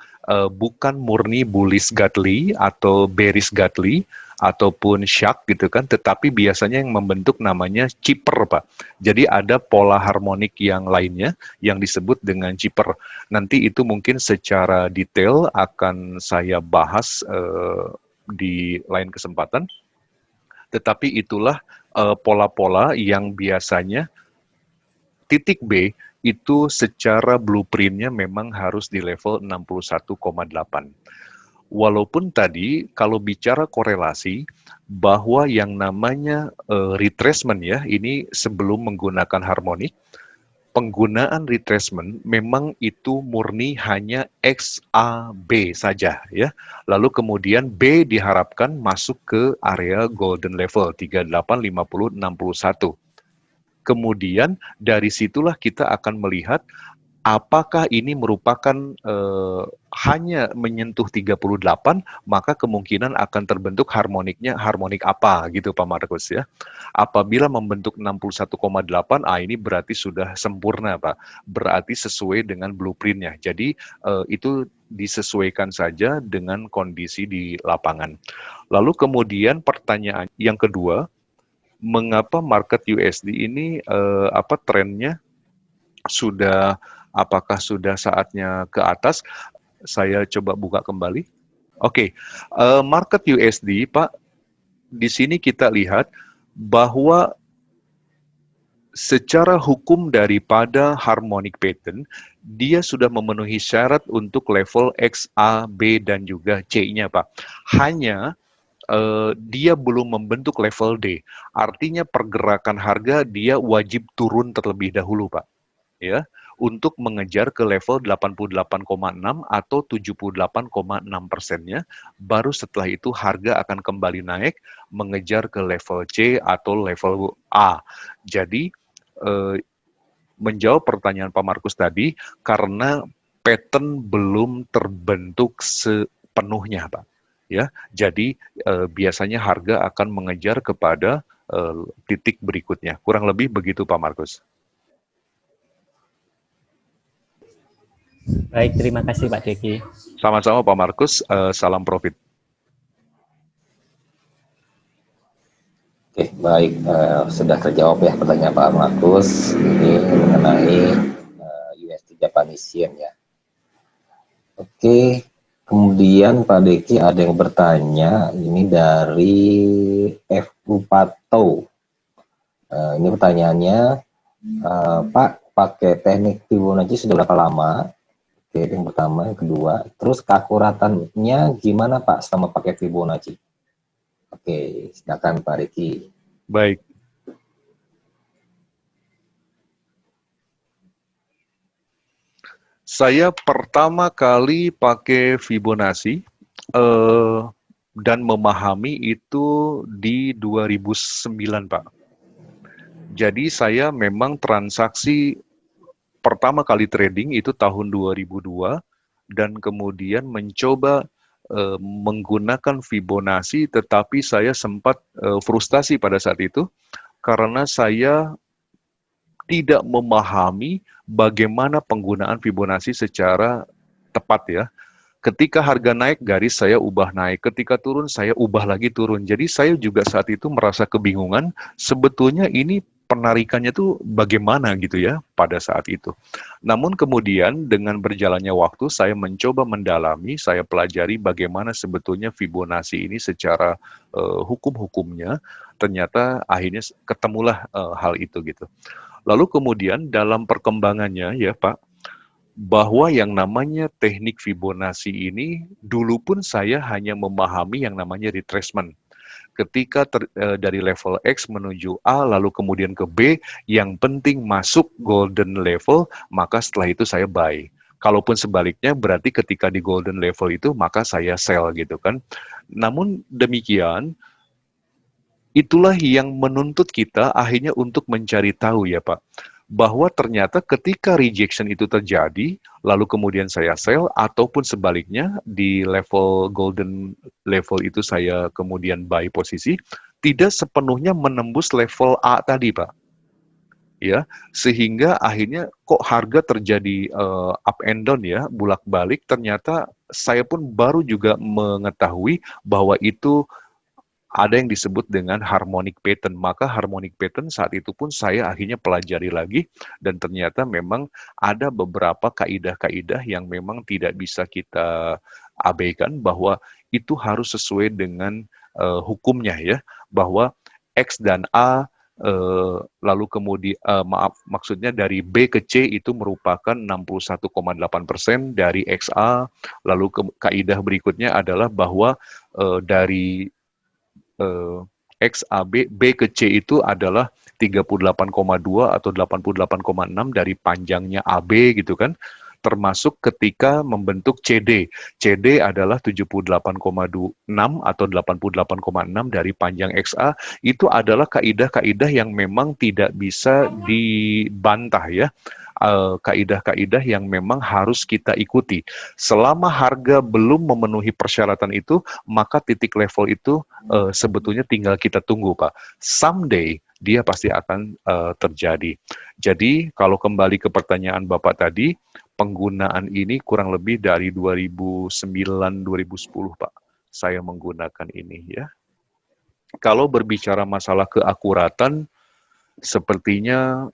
bukan murni bullish Gatling atau bearish Gatling ataupun shark gitu kan, tetapi biasanya yang membentuk namanya chipper, Pak. Jadi ada pola harmonik yang lainnya yang disebut dengan chipper. Nanti itu mungkin secara detail akan saya bahas di lain kesempatan. Tetapi itulah pola-pola yang biasanya titik B itu secara blueprintnya memang harus di level 61,8. Walaupun tadi kalau bicara korelasi bahwa yang namanya retracement ya, ini sebelum menggunakan harmonik, penggunaan retracement memang itu murni hanya XAB saja ya. Lalu kemudian B diharapkan masuk ke area golden level 38, 50, 61. Kemudian dari situlah kita akan melihat apakah ini merupakan hanya menyentuh 38, maka kemungkinan akan terbentuk harmoniknya harmonik apa gitu Pak Markus ya. Apabila membentuk 61,8, ini berarti sudah sempurna Pak. Berarti sesuai dengan blueprintnya. Jadi itu disesuaikan saja dengan kondisi di lapangan. Lalu kemudian pertanyaan yang kedua, mengapa market USD ini trennya sudah, apakah sudah saatnya ke atas? Saya coba buka kembali. Oke, market USD, Pak, di sini kita lihat bahwa secara hukum daripada harmonic pattern, dia sudah memenuhi syarat untuk level X, A, B, dan juga C-nya, Pak. Hanya dia belum membentuk level D. Artinya pergerakan harga dia wajib turun terlebih dahulu, Pak. Ya, untuk mengejar ke level 88,6 atau 78,6%-nya, baru setelah itu harga akan kembali naik mengejar ke level C atau level A. Jadi menjawab pertanyaan Pak Markus tadi, karena pattern belum terbentuk sepenuhnya, Pak. Ya, jadi biasanya harga akan mengejar kepada titik berikutnya. Kurang lebih begitu, Pak Markus. Baik, terima kasih Pak Deki. Sama-sama Pak Markus, salam profit. Oke, baik, sudah terjawab ya pertanyaan Pak Markus ini mengenai USD Japanese Yen ya. Oke, kemudian Pak Deki ada yang bertanya ini dari FU Pato. Ini pertanyaannya, Pak pakai teknik Fibonacci sudah berapa lama? Oke, yang pertama, yang kedua, terus keakuratannya gimana Pak selama pakai Fibonacci? Oke, silakan Pak Riki. Baik. Saya pertama kali pakai Fibonacci dan memahami itu di 2009, Pak. Jadi saya memang transaksi pertama kali trading itu tahun 2002 dan kemudian mencoba menggunakan Fibonacci, tetapi saya sempat frustasi pada saat itu karena saya tidak memahami bagaimana penggunaan Fibonacci secara tepat ya. Ketika harga naik, garis saya ubah naik. Ketika turun, saya ubah lagi turun. Jadi saya juga saat itu merasa kebingungan, sebetulnya ini penarikannya tuh bagaimana gitu ya pada saat itu. Namun kemudian dengan berjalannya waktu, saya mencoba mendalami, saya pelajari bagaimana sebetulnya Fibonacci ini secara hukum-hukumnya, ternyata akhirnya ketemulah hal itu gitu. Lalu kemudian dalam perkembangannya ya Pak, bahwa yang namanya teknik Fibonacci ini dulu pun saya hanya memahami yang namanya retracement. Ketika dari level X menuju A, lalu kemudian ke B, yang penting masuk golden level, maka setelah itu saya buy. Kalaupun sebaliknya, berarti ketika di golden level itu, maka saya sell gitu kan. Namun demikian, itulah yang menuntut kita akhirnya untuk mencari tahu ya Pak, bahwa ternyata ketika rejection itu terjadi, lalu kemudian saya sell, ataupun sebaliknya di level golden level itu saya kemudian buy posisi, tidak sepenuhnya menembus level A tadi Pak. Ya, sehingga akhirnya kok harga terjadi up and down ya, bolak-balik, ternyata saya pun baru juga mengetahui bahwa itu ada yang disebut dengan harmonic pattern. Maka harmonic pattern saat itu pun saya akhirnya pelajari lagi, dan ternyata memang ada beberapa kaidah-kaidah yang memang tidak bisa kita abaikan, bahwa itu harus sesuai dengan hukumnya ya, bahwa X dan A lalu kemudian maksudnya dari B ke C itu merupakan 61,8% dari XA, lalu kaidah berikutnya adalah bahwa dari XAB, B ke C itu adalah 38,2 atau 88,6 dari panjangnya AB gitu kan, termasuk ketika membentuk CD. CD adalah 78,6 atau 88,6 dari panjang XA. Itu adalah kaidah-kaidah yang memang tidak bisa dibantah ya. Kaidah-kaidah yang memang harus kita ikuti. Selama harga belum memenuhi persyaratan itu, maka titik level itu sebetulnya tinggal kita tunggu, Pak. Someday dia pasti akan terjadi. Jadi kalau kembali ke pertanyaan Bapak tadi, penggunaan ini kurang lebih dari 2009-2010, Pak. Saya menggunakan ini ya. Kalau berbicara masalah keakuratan, sepertinya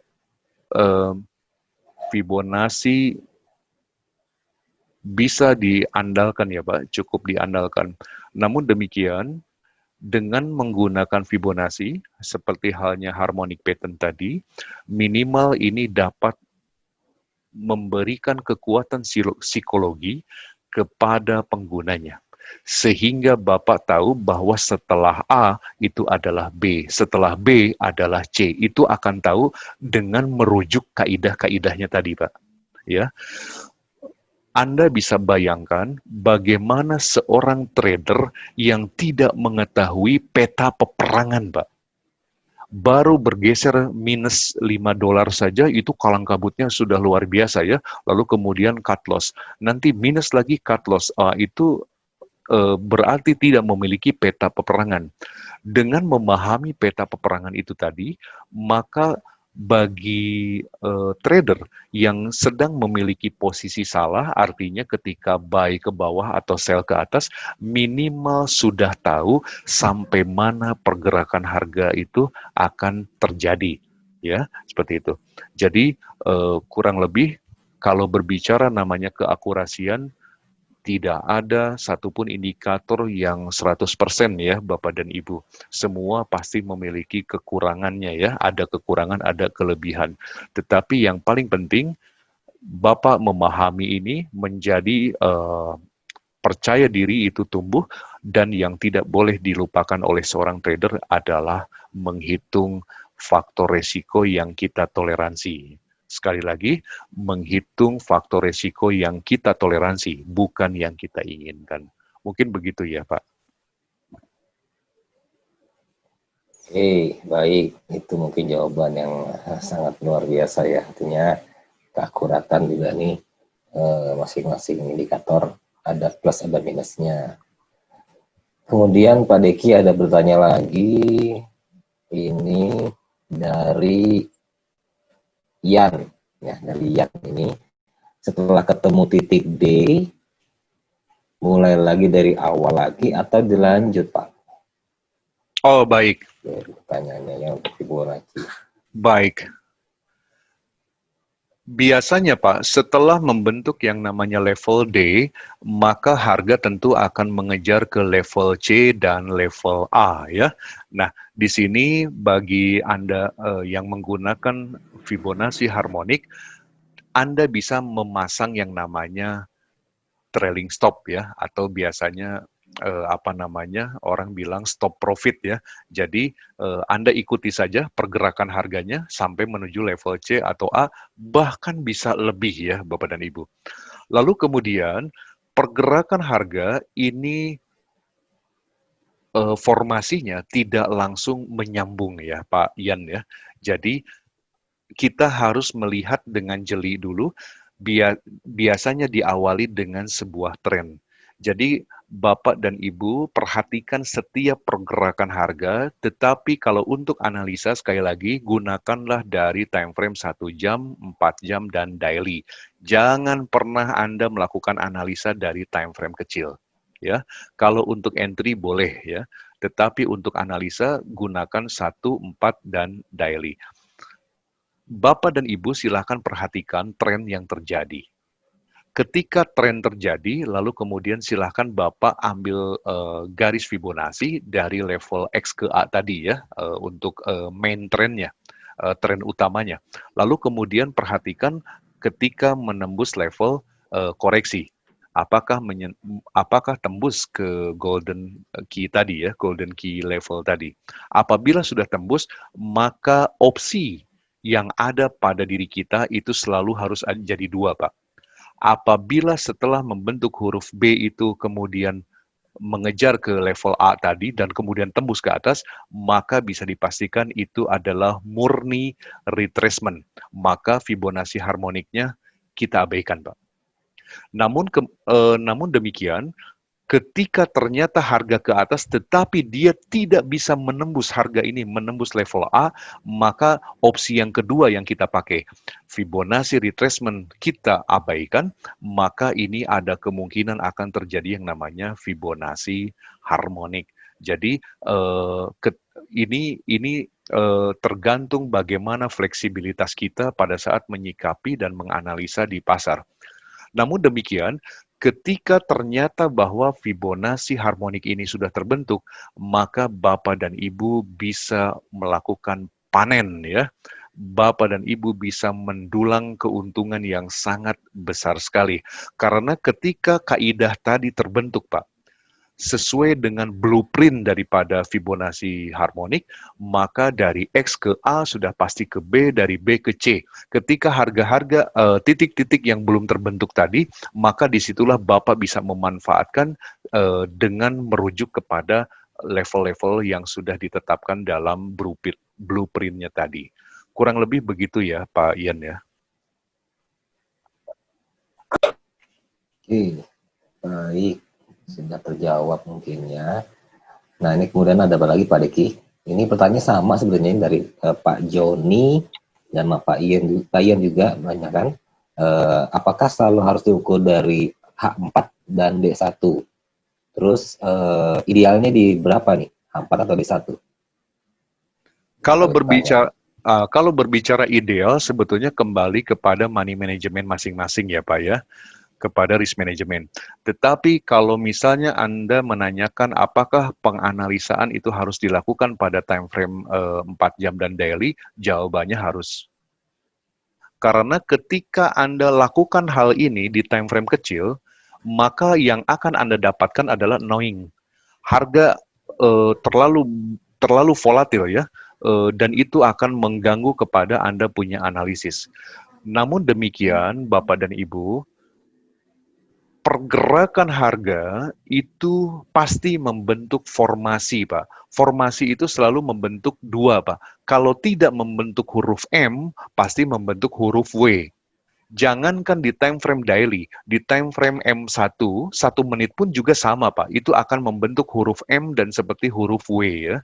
Fibonacci bisa diandalkan ya Pak, cukup diandalkan. Namun demikian, dengan menggunakan Fibonacci, seperti halnya harmonic pattern tadi, minimal ini dapat memberikan kekuatan psikologi kepada penggunanya. Sehingga Bapak tahu bahwa setelah A itu adalah B, setelah B adalah C. Itu akan tahu dengan merujuk kaidah-kaidahnya tadi, Pak. Ya. Anda bisa bayangkan bagaimana seorang trader yang tidak mengetahui peta peperangan, Pak. Baru bergeser minus $5 saja, itu kalang kabutnya sudah luar biasa ya. Lalu kemudian cut loss. Nanti minus lagi cut loss. Itu berarti tidak memiliki peta peperangan. Dengan memahami peta peperangan itu tadi, maka bagi trader yang sedang memiliki posisi salah, artinya ketika buy ke bawah atau sell ke atas, minimal sudah tahu sampai mana pergerakan harga itu akan terjadi. Ya, seperti itu. Jadi kurang lebih kalau berbicara namanya keakurasian, tidak ada satupun indikator yang 100% ya Bapak dan Ibu. Semua pasti memiliki kekurangannya ya, ada kekurangan, ada kelebihan. Tetapi yang paling penting, Bapak memahami ini menjadi percaya diri itu tumbuh, dan yang tidak boleh dilupakan oleh seorang trader adalah menghitung faktor resiko yang kita toleransi. Sekali lagi, menghitung faktor resiko yang kita toleransi, bukan yang kita inginkan. Mungkin begitu ya, Pak. Oke, baik. Itu mungkin jawaban yang sangat luar biasa ya. Artinya keakuratan juga nih masing-masing indikator ada plus ada minusnya. Kemudian Pak Deki ada bertanya lagi, ini dari Yan, ya dari Yan ini, setelah ketemu titik D, mulai lagi dari awal lagi atau dilanjut Pak? Oh, baik. Pertanyaannya ya untuk Fibonacci. Baik. Biasanya Pak, setelah membentuk yang namanya level D, maka harga tentu akan mengejar ke level C dan level A ya. Nah, di sini bagi Anda yang menggunakan Fibonacci harmonik, Anda bisa memasang yang namanya trailing stop ya, atau biasanya orang bilang stop profit ya. Jadi Anda ikuti saja pergerakan harganya sampai menuju level C atau A, bahkan bisa lebih ya Bapak dan Ibu. Lalu kemudian pergerakan harga ini formasinya tidak langsung menyambung ya Pak Ian ya. Jadi kita harus melihat dengan jeli dulu, biasanya diawali dengan sebuah tren. Jadi Bapak dan Ibu perhatikan setiap pergerakan harga, tetapi kalau untuk analisa sekali lagi gunakanlah dari time frame 1 jam, 4 jam, dan daily. Jangan pernah Anda melakukan analisa dari time frame kecil. Ya, kalau untuk entry boleh ya, tetapi untuk analisa gunakan 1, 4, dan daily. Bapak dan Ibu silakan perhatikan tren yang terjadi. Ketika tren terjadi, lalu kemudian silahkan Bapak ambil garis Fibonacci dari level X ke A tadi ya, untuk main trennya, tren utamanya. Lalu kemudian perhatikan ketika menembus level koreksi. Apakah tembus ke golden key tadi ya, golden key level tadi. Apabila sudah tembus, maka opsi yang ada pada diri kita itu selalu harus jadi 2, Pak. Apabila setelah membentuk huruf B itu kemudian mengejar ke level A tadi dan kemudian tembus ke atas, maka bisa dipastikan itu adalah murni retracement. Maka Fibonacci harmoniknya kita abaikan, Pak. Namun demikian, ketika ternyata harga ke atas tetapi dia tidak bisa menembus harga ini, menembus level A, maka opsi yang kedua yang kita pakai, Fibonacci retracement kita abaikan, maka ini ada kemungkinan akan terjadi yang namanya Fibonacci harmonik. Jadi ini tergantung bagaimana fleksibilitas kita pada saat menyikapi dan menganalisa di pasar. Namun demikian, ketika ternyata bahwa Fibonacci harmonik ini sudah terbentuk, maka Bapak dan Ibu bisa melakukan panen ya. Bapak dan Ibu bisa mendulang keuntungan yang sangat besar sekali. Karena ketika kaidah tadi terbentuk, Pak, sesuai dengan blueprint daripada Fibonacci harmonik, maka dari X ke A sudah pasti ke B, dari B ke C. Ketika harga-harga titik-titik yang belum terbentuk tadi, maka disitulah Bapak bisa memanfaatkan dengan merujuk kepada level-level yang sudah ditetapkan dalam blueprint-nya tadi. Kurang lebih begitu ya, Pak Ian ya. Oke, baik. Sudah terjawab mungkin ya. Nah ini kemudian ada apa lagi Pak Deki? Ini pertanyaan sama sebenarnya dari Pak Joni dan Pak Ian juga banyak kan. Apakah selalu harus diukur dari H4 dan D1? Terus idealnya di berapa nih? H4 atau D1? Kalau berbicara ideal sebetulnya kembali kepada money management masing-masing ya Pak ya. kepada risk management. Tetapi kalau misalnya Anda menanyakan apakah penganalisaan itu harus dilakukan pada time frame 4 jam dan daily, jawabannya harus. Karena ketika Anda lakukan hal ini di time frame kecil, maka yang akan Anda dapatkan adalah knowing. Harga terlalu volatil ya, dan itu akan mengganggu kepada Anda punya analisis. Namun demikian, Bapak dan Ibu, pergerakan harga itu pasti membentuk formasi, Pak. Formasi itu selalu membentuk dua, Pak. Kalau tidak membentuk huruf M, pasti membentuk huruf W. Jangankan di time frame daily, di time frame M1, 1 menit pun juga sama, Pak. Itu akan membentuk huruf M dan seperti huruf W ya.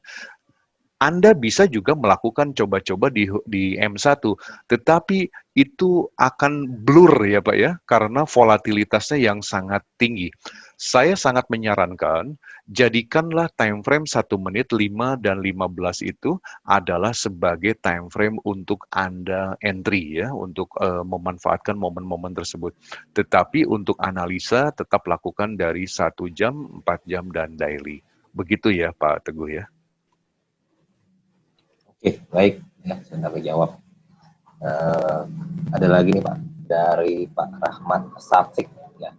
Anda bisa juga melakukan coba-coba di M1, tetapi itu akan blur ya Pak ya, karena volatilitasnya yang sangat tinggi. Saya sangat menyarankan, jadikanlah time frame 1 menit, 5 dan 15 itu adalah sebagai time frame untuk Anda entry ya, untuk memanfaatkan momen-momen tersebut. Tetapi untuk analisa tetap lakukan dari 1 jam, 4 jam, dan daily. Begitu ya Pak Teguh ya. Oke, baik. Ya, sudah terjawab. Ada lagi nih Pak, dari Pak Rahmat Safik. Ya.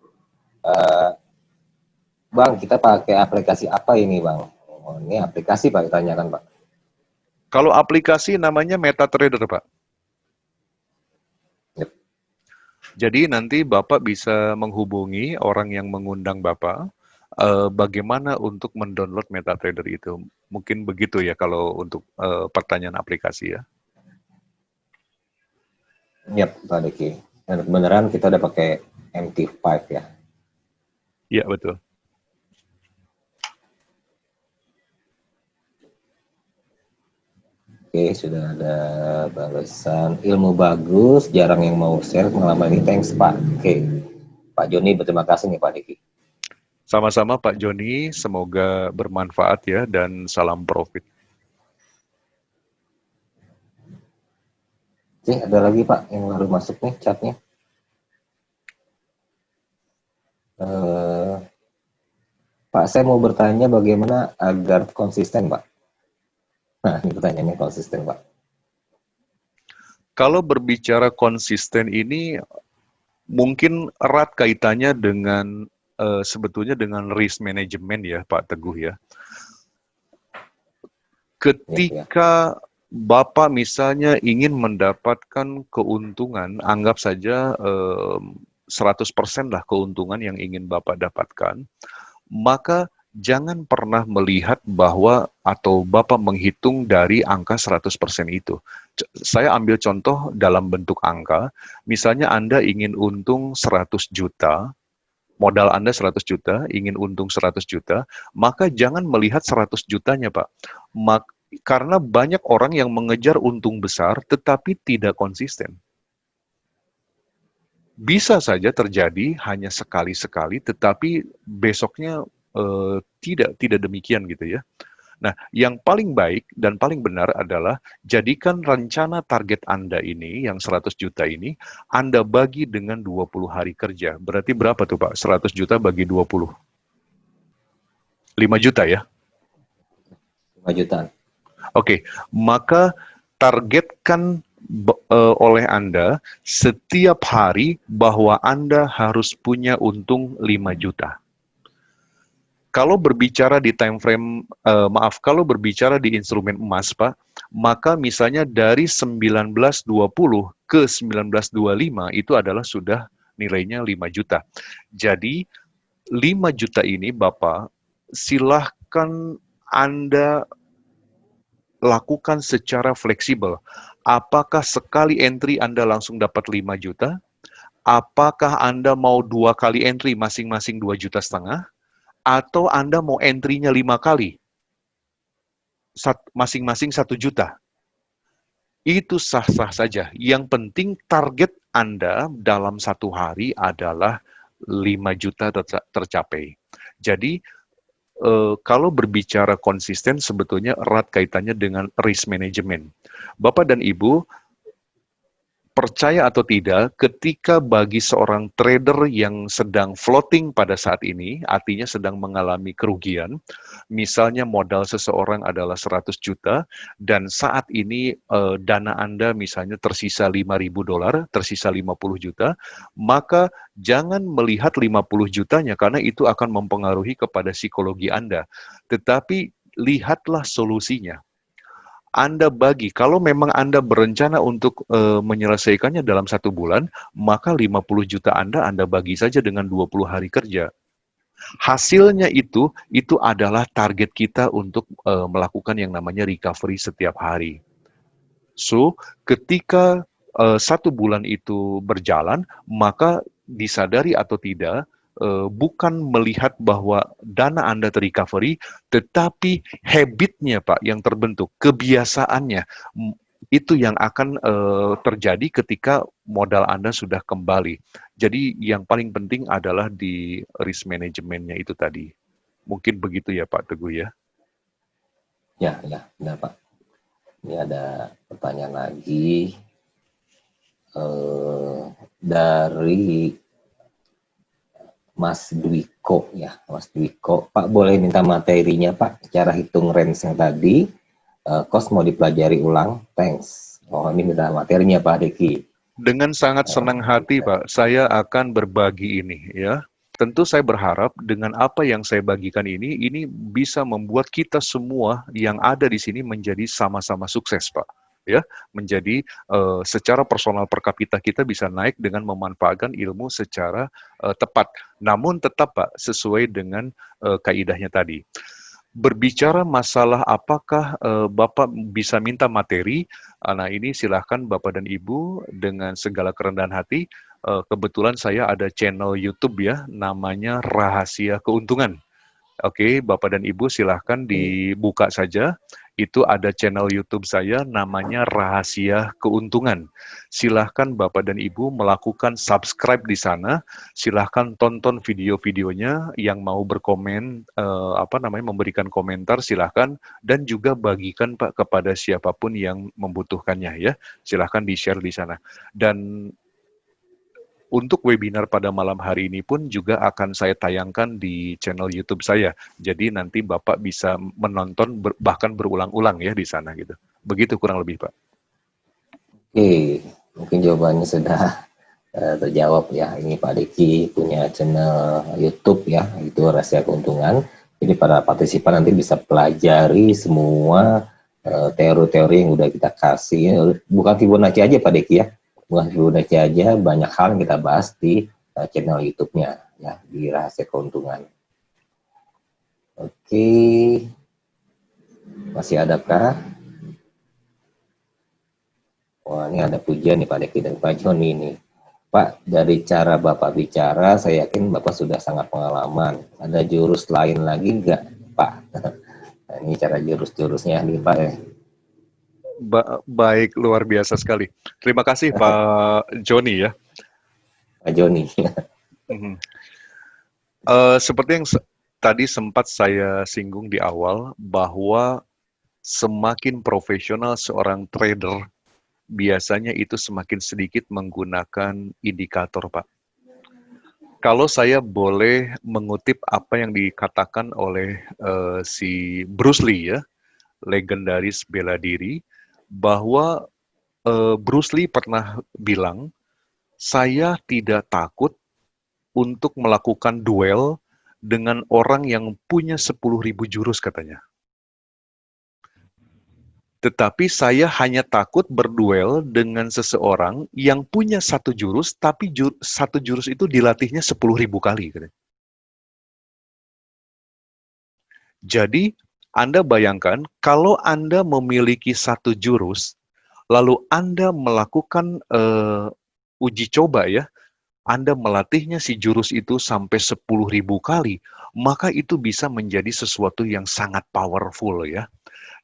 Bang, kita pakai aplikasi apa ini Bang? Oh, ini aplikasi Pak, ditanyakan Pak. Kalau aplikasi namanya MetaTrader Pak. Yep. Jadi nanti Bapak bisa menghubungi orang yang mengundang Bapak, bagaimana untuk mendownload MetaTrader itu. Mungkin begitu ya kalau untuk pertanyaan aplikasi ya. Yap, Pak Deki. Dan beneran kita udah pakai MT5 ya. Iya, betul. Oke, sudah ada balasan. Ilmu bagus, jarang yang mau share pengalaman ini. Thanks Pak. Oke, Pak Joni berterima kasih nih Pak Deki. Sama-sama Pak Joni, semoga bermanfaat ya dan salam profit. Oke, ada lagi Pak yang baru masuk nih chatnya. Pak, saya mau bertanya bagaimana agar konsisten Pak? Nah, ini pertanyaannya konsisten Pak. Kalau berbicara konsisten ini mungkin erat kaitannya dengan sebetulnya dengan risk management ya Pak Teguh ya. Ketika Bapak misalnya ingin mendapatkan keuntungan, anggap saja 100% lah keuntungan yang ingin Bapak dapatkan, maka jangan pernah melihat bahwa atau Bapak menghitung dari angka 100% itu. Saya ambil contoh dalam bentuk angka, misalnya Anda ingin untung 100 juta, modal Anda 100 juta, ingin untung 100 juta, maka jangan melihat 100 jutanya, Pak. Karena banyak orang yang mengejar untung besar tetapi tidak konsisten. Bisa saja terjadi hanya sekali-sekali tetapi besoknya tidak demikian gitu ya. Nah, yang paling baik dan paling benar adalah jadikan rencana target Anda ini, yang 100 juta ini, Anda bagi dengan 20 hari kerja. Berarti berapa tuh Pak? 100 juta bagi 20. 5 juta ya? 5 jutaan. Oke, maka targetkan oleh Anda setiap hari bahwa Anda harus punya untung 5 juta. Kalau berbicara di time frame, kalau berbicara di instrumen emas, Pak, maka misalnya dari 1920 ke 1925 itu adalah sudah nilainya 5 juta. Jadi 5 juta ini Bapak, silahkan Anda lakukan secara fleksibel. Apakah sekali entry Anda langsung dapat 5 juta? Apakah Anda mau 2 kali entry masing-masing 2,5 juta? Atau Anda mau entry-nya 5 kali, masing-masing 1 juta. Itu sah-sah saja. Yang penting target Anda dalam 1 hari adalah 5 juta tercapai. Jadi, kalau berbicara konsisten, sebetulnya erat kaitannya dengan risk management. Bapak dan Ibu, percaya atau tidak, ketika bagi seorang trader yang sedang floating pada saat ini, artinya sedang mengalami kerugian, misalnya modal seseorang adalah 100 juta, dan saat ini dana Anda misalnya tersisa $5.000, tersisa 50 juta, maka jangan melihat 50 jutanya, karena itu akan mempengaruhi kepada psikologi Anda. Tetapi lihatlah solusinya. Anda bagi, kalau memang Anda berencana untuk menyelesaikannya dalam 1 bulan, maka 50 juta Anda bagi saja dengan 20 hari kerja. Hasilnya itu adalah target kita untuk melakukan yang namanya recovery setiap hari. So, ketika 1 bulan itu berjalan, maka disadari atau tidak, bukan melihat bahwa dana Anda terrecovery, tetapi habitnya Pak yang terbentuk, kebiasaannya, itu yang akan terjadi ketika modal Anda sudah kembali. Jadi yang paling penting adalah di risk manajemennya itu tadi. Mungkin begitu ya Pak Teguh ya? Ya, benar Pak. Ini ada pertanyaan lagi dari Mas Dwiko ya, Mas Dwiko. Pak boleh minta materinya Pak, cara hitung range yang tadi, cost mau dipelajari ulang, thanks. Oh ini minta materinya Pak Deki. Dengan sangat senang hati Pak, saya akan berbagi ini ya. Tentu saya berharap dengan apa yang saya bagikan ini bisa membuat kita semua yang ada di sini menjadi sama-sama sukses Pak. Ya, menjadi secara personal per kapita kita bisa naik dengan memanfaatkan ilmu secara tepat. Namun tetap Pak, sesuai dengan kaidahnya tadi. Berbicara masalah apakah Bapak bisa minta materi, nah ini silahkan Bapak dan Ibu dengan segala kerendahan hati. Kebetulan saya ada channel YouTube ya, namanya Rahasia Keuntungan. Oke, Bapak dan Ibu silahkan dibuka saja. Itu ada channel YouTube saya namanya Rahasia Keuntungan. Silahkan Bapak dan Ibu melakukan subscribe di sana. Silahkan tonton video-videonya. Yang mau berkomen, memberikan komentar silahkan. Dan juga bagikan Pak kepada siapapun yang membutuhkannya ya. Silahkan di-share di sana. Dan untuk webinar pada malam hari ini pun juga akan saya tayangkan di channel YouTube saya. Jadi nanti Bapak bisa menonton bahkan berulang-ulang ya di sana gitu. Begitu kurang lebih Pak. Oke, mungkin jawabannya sudah terjawab ya. Ini Pak Deki punya channel YouTube ya, itu Rahasia Keuntungan. Jadi para partisipan nanti bisa pelajari semua teori-teori yang udah kita kasih. Bukan Fibonacci aja Pak Deki ya. Bukan Fibonacci aja, banyak hal yang kita bahas di channel YouTube-nya ya, di Rahasia Keuntungan. Oke, masih adakah? Wah, ini ada pujian nih Pak Deki dan Pak Joni nih. Pak, dari cara Bapak bicara, saya yakin Bapak sudah sangat pengalaman. Ada jurus lain lagi nggak, Pak? Nah, ini cara jurus-jurusnya nih Pak ya. Baik, luar biasa sekali. Terima kasih Pak Joni ya. Pak Joni. Seperti yang tadi sempat saya singgung di awal, bahwa semakin profesional seorang trader, biasanya itu semakin sedikit menggunakan indikator, Pak. Kalau saya boleh mengutip apa yang dikatakan oleh si Bruce Lee ya, legendaris bela diri, bahwa Bruce Lee pernah bilang, saya tidak takut untuk melakukan duel dengan orang yang punya 10.000 jurus katanya. Tetapi saya hanya takut berduel dengan seseorang yang punya 1 jurus, tapi 1 jurus itu dilatihnya 10.000 kali. Jadi, Anda bayangkan, kalau Anda memiliki 1 jurus, lalu Anda melakukan uji coba ya, Anda melatihnya si jurus itu sampai 10.000 kali, maka itu bisa menjadi sesuatu yang sangat powerful ya.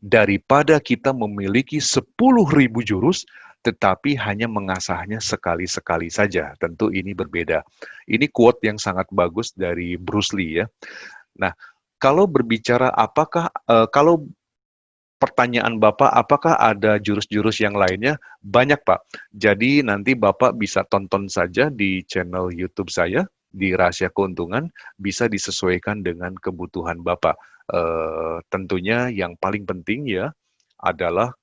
Daripada kita memiliki 10.000 jurus, tetapi hanya mengasahnya sekali-sekali saja. Tentu ini berbeda. Ini quote yang sangat bagus dari Bruce Lee ya. Nah, kalau berbicara apakah, kalau pertanyaan Bapak, apakah ada jurus-jurus yang lainnya? Banyak, Pak. Jadi nanti Bapak bisa tonton saja di channel YouTube saya, di Rahasia Keuntungan, bisa disesuaikan dengan kebutuhan Bapak. Tentunya yang paling penting ya adalah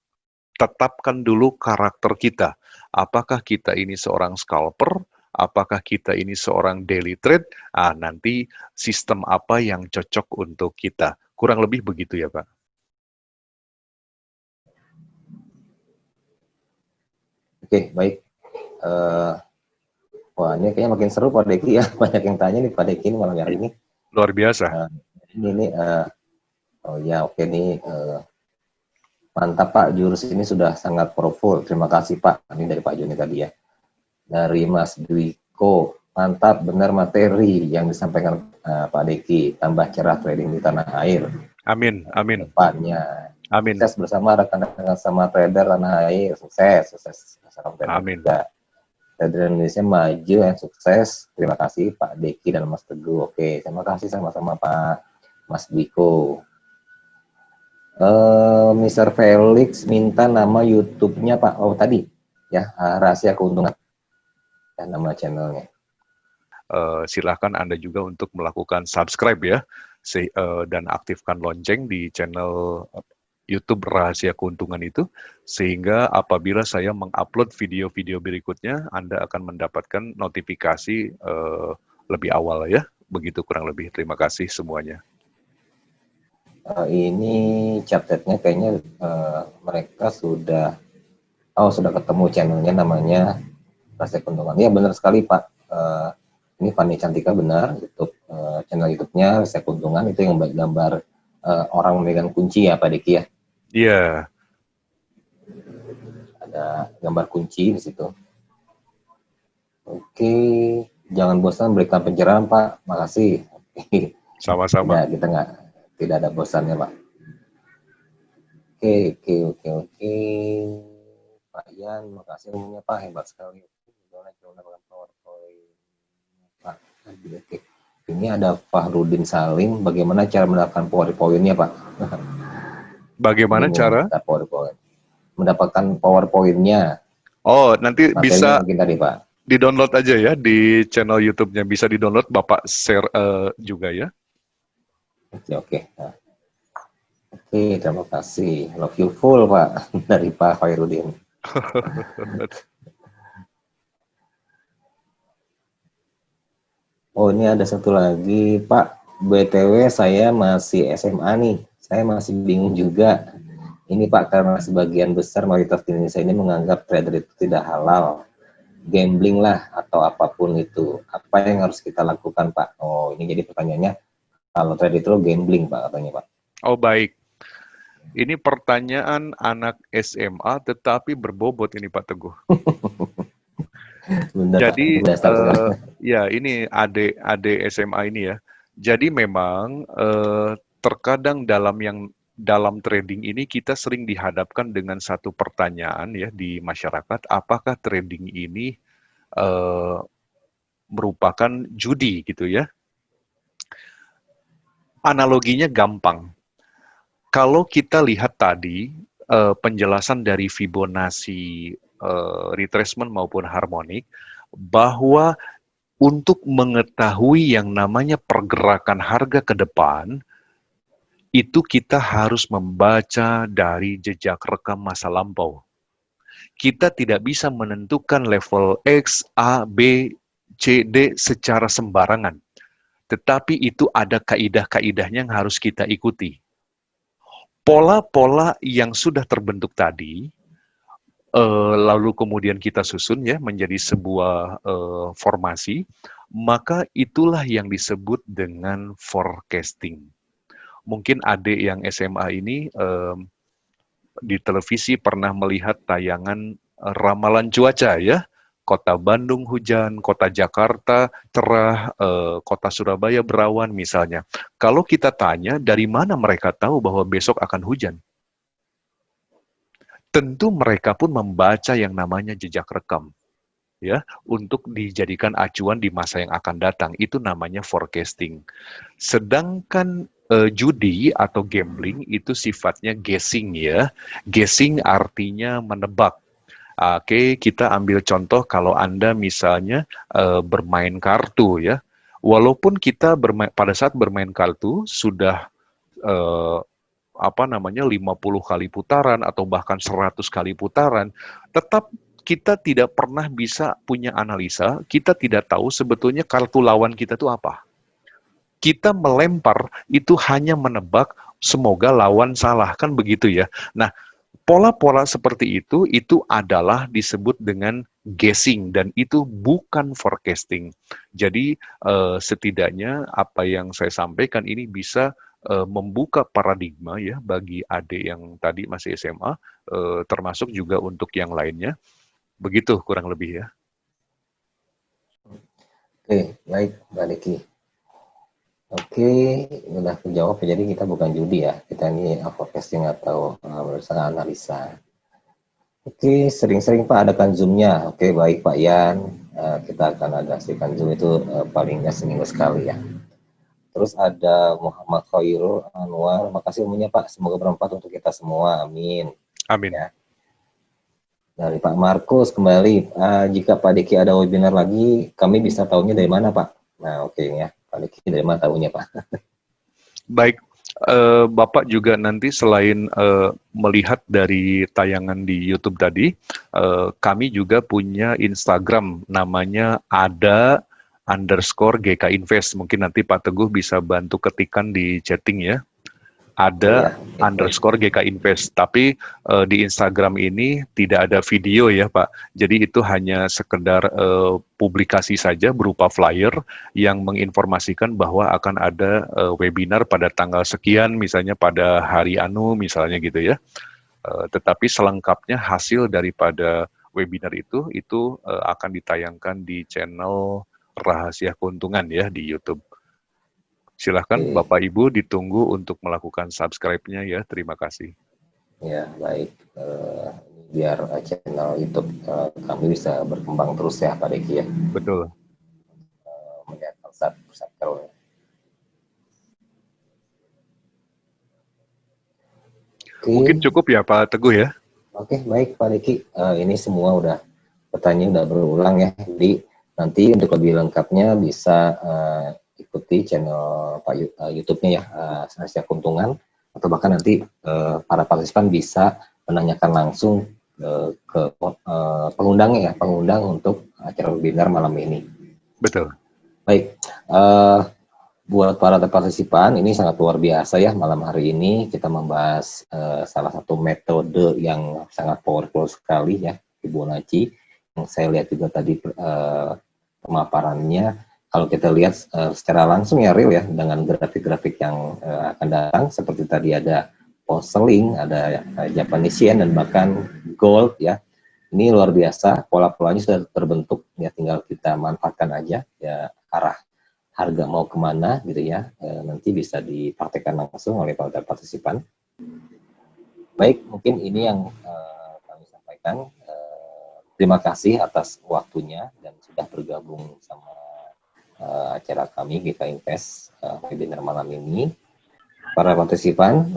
tetapkan dulu karakter kita. Apakah kita ini seorang scalper? Apakah kita ini seorang daily trade? Nanti sistem apa yang cocok untuk kita. Kurang lebih begitu ya, Pak. Oke, baik. Wah, ini kayaknya makin seru Pak Deki ya. Banyak yang tanya nih Pak Deki ini malam hari ini. Luar biasa. Oh ya, oke nih. Mantap Pak, jurus ini sudah sangat powerful. Terima kasih Pak. Ini dari Pak Joni tadi ya. Dari Mas Dwiko, mantap benar materi yang disampaikan Pak Deki. Tambah cerah trading di tanah air. Amin, amin. Depannya. Amin. Sukses bersama rekan-rekan sama trader tanah air. Sukses. Salam trader amin. juga. Trader Indonesia maju yang sukses. Terima kasih Pak Deki dan Mas Teguh. Oke, terima kasih sama-sama Pak Mas Dwiko. Mr. Felix minta nama YouTube-nya Pak. Oh tadi ya, Rahasia Keuntungan ya, nama channelnya. Silahkan Anda juga untuk melakukan subscribe ya, dan aktifkan lonceng di channel YouTube Rahasia Keuntungan itu, sehingga apabila saya mengupload video-video berikutnya, Anda akan mendapatkan notifikasi lebih awal ya. Begitu kurang lebih. Terima kasih semuanya. Ini chatnya kayaknya mereka sudah ketemu channelnya, namanya Rahasia Keuntungan. Ya benar sekali Pak. Ini Fani Cantika benar, YouTube channel YouTube-nya Rahasia Keuntungan, itu yang gambar orang memegang kunci ya Pak Deki ya. Iya. Ada gambar kunci di situ. Oke, jangan bosan berikan pencerahan Pak. Makasih. Sama-sama. Kita tidak ada bosannya Pak. Oke. Pak Ian, makasih umumnya Pak, hebat sekali. Pak. Oke. Ini ada Fahrudin Salim, bagaimana cara mendapatkan PowerPoint-nya Pak? Bagaimana cara? Mendapatkan PowerPoint-nya. Oh, nanti bisa tadi, Pak. Di-download aja ya di channel YouTube-nya. Bisa di-download, Bapak share juga ya. Oke. Nah. Oke, terima kasih. Love you full, Pak. Dari Pak Fahrudin. Oh, ini ada satu lagi, Pak. BTW saya masih SMA nih. Saya masih bingung juga. Ini Pak, karena sebagian besar mayoritas di Indonesia ini menganggap trader itu tidak halal. Gambling lah atau apapun itu. Apa yang harus kita lakukan, Pak? Oh, ini jadi pertanyaannya. Kalau trader itu gambling, Pak, katanya, Pak. Oh, baik. Ini pertanyaan anak SMA tetapi berbobot ini Pak Teguh. Benar, jadi Pak. Ya ini adik SMA ini ya. Jadi memang terkadang dalam trading ini kita sering dihadapkan dengan satu pertanyaan ya di masyarakat, apakah trading ini merupakan judi gitu ya? Analoginya gampang. Kalau kita lihat tadi penjelasan dari Fibonacci retracement maupun harmonik, bahwa untuk mengetahui yang namanya pergerakan harga ke depan, itu kita harus membaca dari jejak rekam masa lampau. Kita tidak bisa menentukan level X, A, B, C, D secara sembarangan. Tetapi itu ada kaidah-kaidahnya yang harus kita ikuti. Pola-pola yang sudah terbentuk tadi, lalu kemudian kita susun ya menjadi sebuah formasi, maka itulah yang disebut dengan forecasting. Mungkin adik yang SMA ini di televisi pernah melihat tayangan ramalan cuaca ya, kota Bandung hujan, kota Jakarta cerah, kota Surabaya berawan misalnya. Kalau kita tanya dari mana mereka tahu bahwa besok akan hujan? Tentu mereka pun membaca yang namanya jejak rekam, ya, untuk dijadikan acuan di masa yang akan datang. Itu namanya forecasting. Sedangkan judi atau gambling itu sifatnya guessing ya. Guessing artinya menebak. Oke, kita ambil contoh kalau Anda misalnya bermain kartu ya. Walaupun kita pada saat bermain kartu sudah 50 kali putaran atau bahkan 100 kali putaran, tetap kita tidak pernah bisa punya analisa, kita tidak tahu sebetulnya kartu lawan kita itu apa. Kita melempar itu hanya menebak semoga lawan salah, kan begitu ya. Nah, pola-pola seperti itu adalah disebut dengan guessing dan itu bukan forecasting. Jadi setidaknya apa yang saya sampaikan ini bisa membuka paradigma ya bagi adik yang tadi masih SMA, termasuk juga untuk yang lainnya. Begitu kurang lebih ya. Oke, baik Mbak Deki. Oke, udah kejawab. Jadi kita bukan judi ya, kita ini forecasting atau berdasarkan analisa. Oke, sering-sering Pak adakan Zoom-nya. Oke, baik Pak Yan. Kita akan adaptasikan Zoom itu paling nggak seminggu sekali ya. Terus ada Muhammad Khairul Anwar. Makasih umumnya Pak. Semoga bermanfaat untuk kita semua. Amin. Amin. Ya. Dari Pak Markus kembali. Jika Pak Deki ada webinar lagi, kami bisa tahunya dari mana Pak? Nah, oke ya. Pak Deki dari mana tahunya Pak? Baik. Bapak juga nanti selain melihat dari tayangan di YouTube tadi, kami juga punya Instagram namanya ada_GK Invest. Mungkin nanti Pak Teguh bisa bantu ketikkan di chatting ya. Ada _GK Invest. Tapi di Instagram ini tidak ada video ya Pak. Jadi itu hanya sekedar publikasi saja berupa flyer yang menginformasikan bahwa akan ada webinar pada tanggal sekian, misalnya pada hari anu misalnya gitu ya. Tetapi selengkapnya hasil daripada webinar itu akan ditayangkan di channel Rahasia Keuntungan ya di YouTube. Silahkan Bapak Ibu ditunggu untuk melakukan subscribe-nya ya. Terima kasih. Ya, baik. Biar channel YouTube kami bisa berkembang terus ya Pak Deki ya. Betul. Melihat subscribe. Mungkin cukup ya Pak Teguh ya. Oke, baik Pak Deki. Ini semua pertanyaan udah berulang ya. Jadi nanti untuk lebih lengkapnya bisa ikuti channel Pak YouTube-nya ya, Rahasia Keuntungan, atau bahkan nanti para partisipan bisa menanyakan langsung ke pengundangnya ya, pengundang untuk acara webinar malam ini. Betul. Baik, buat para partisipan ini sangat luar biasa ya, malam hari ini kita membahas salah satu metode yang sangat powerful sekali ya, Ibu Naci, yang saya lihat juga tadi pemaparannya. Kalau kita lihat secara langsung ya real ya, dengan grafik-grafik yang akan datang, seperti tadi ada Poseling, ada Japanese Yen, dan bahkan Gold ya. Ini luar biasa, pola-polanya sudah terbentuk, ya tinggal kita manfaatkan aja ya, arah harga mau kemana gitu ya, nanti bisa dipraktekkan langsung oleh para partisipan. Baik, mungkin ini yang kami sampaikan. Terima kasih atas waktunya dan sudah bergabung sama acara kami GK Invest webinar malam ini. Para partisipan,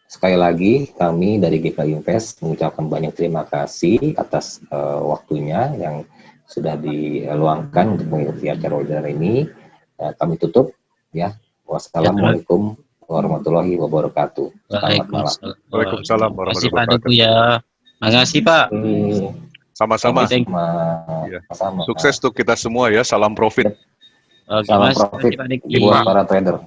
sekali lagi kami dari GK Invest mengucapkan banyak terima kasih atas waktunya yang sudah diluangkan untuk mengikuti acara webinar ini. Kami tutup ya. Wassalamualaikum warahmatullahi wabarakatuh. Selamat malam. Waalaikumsalam warahmatullahi wabarakatuh. Ya. Makasih Pak. Sama-sama. Ya. Sukses untuk kita semua ya. Salam profit. Salam profit buat para trader.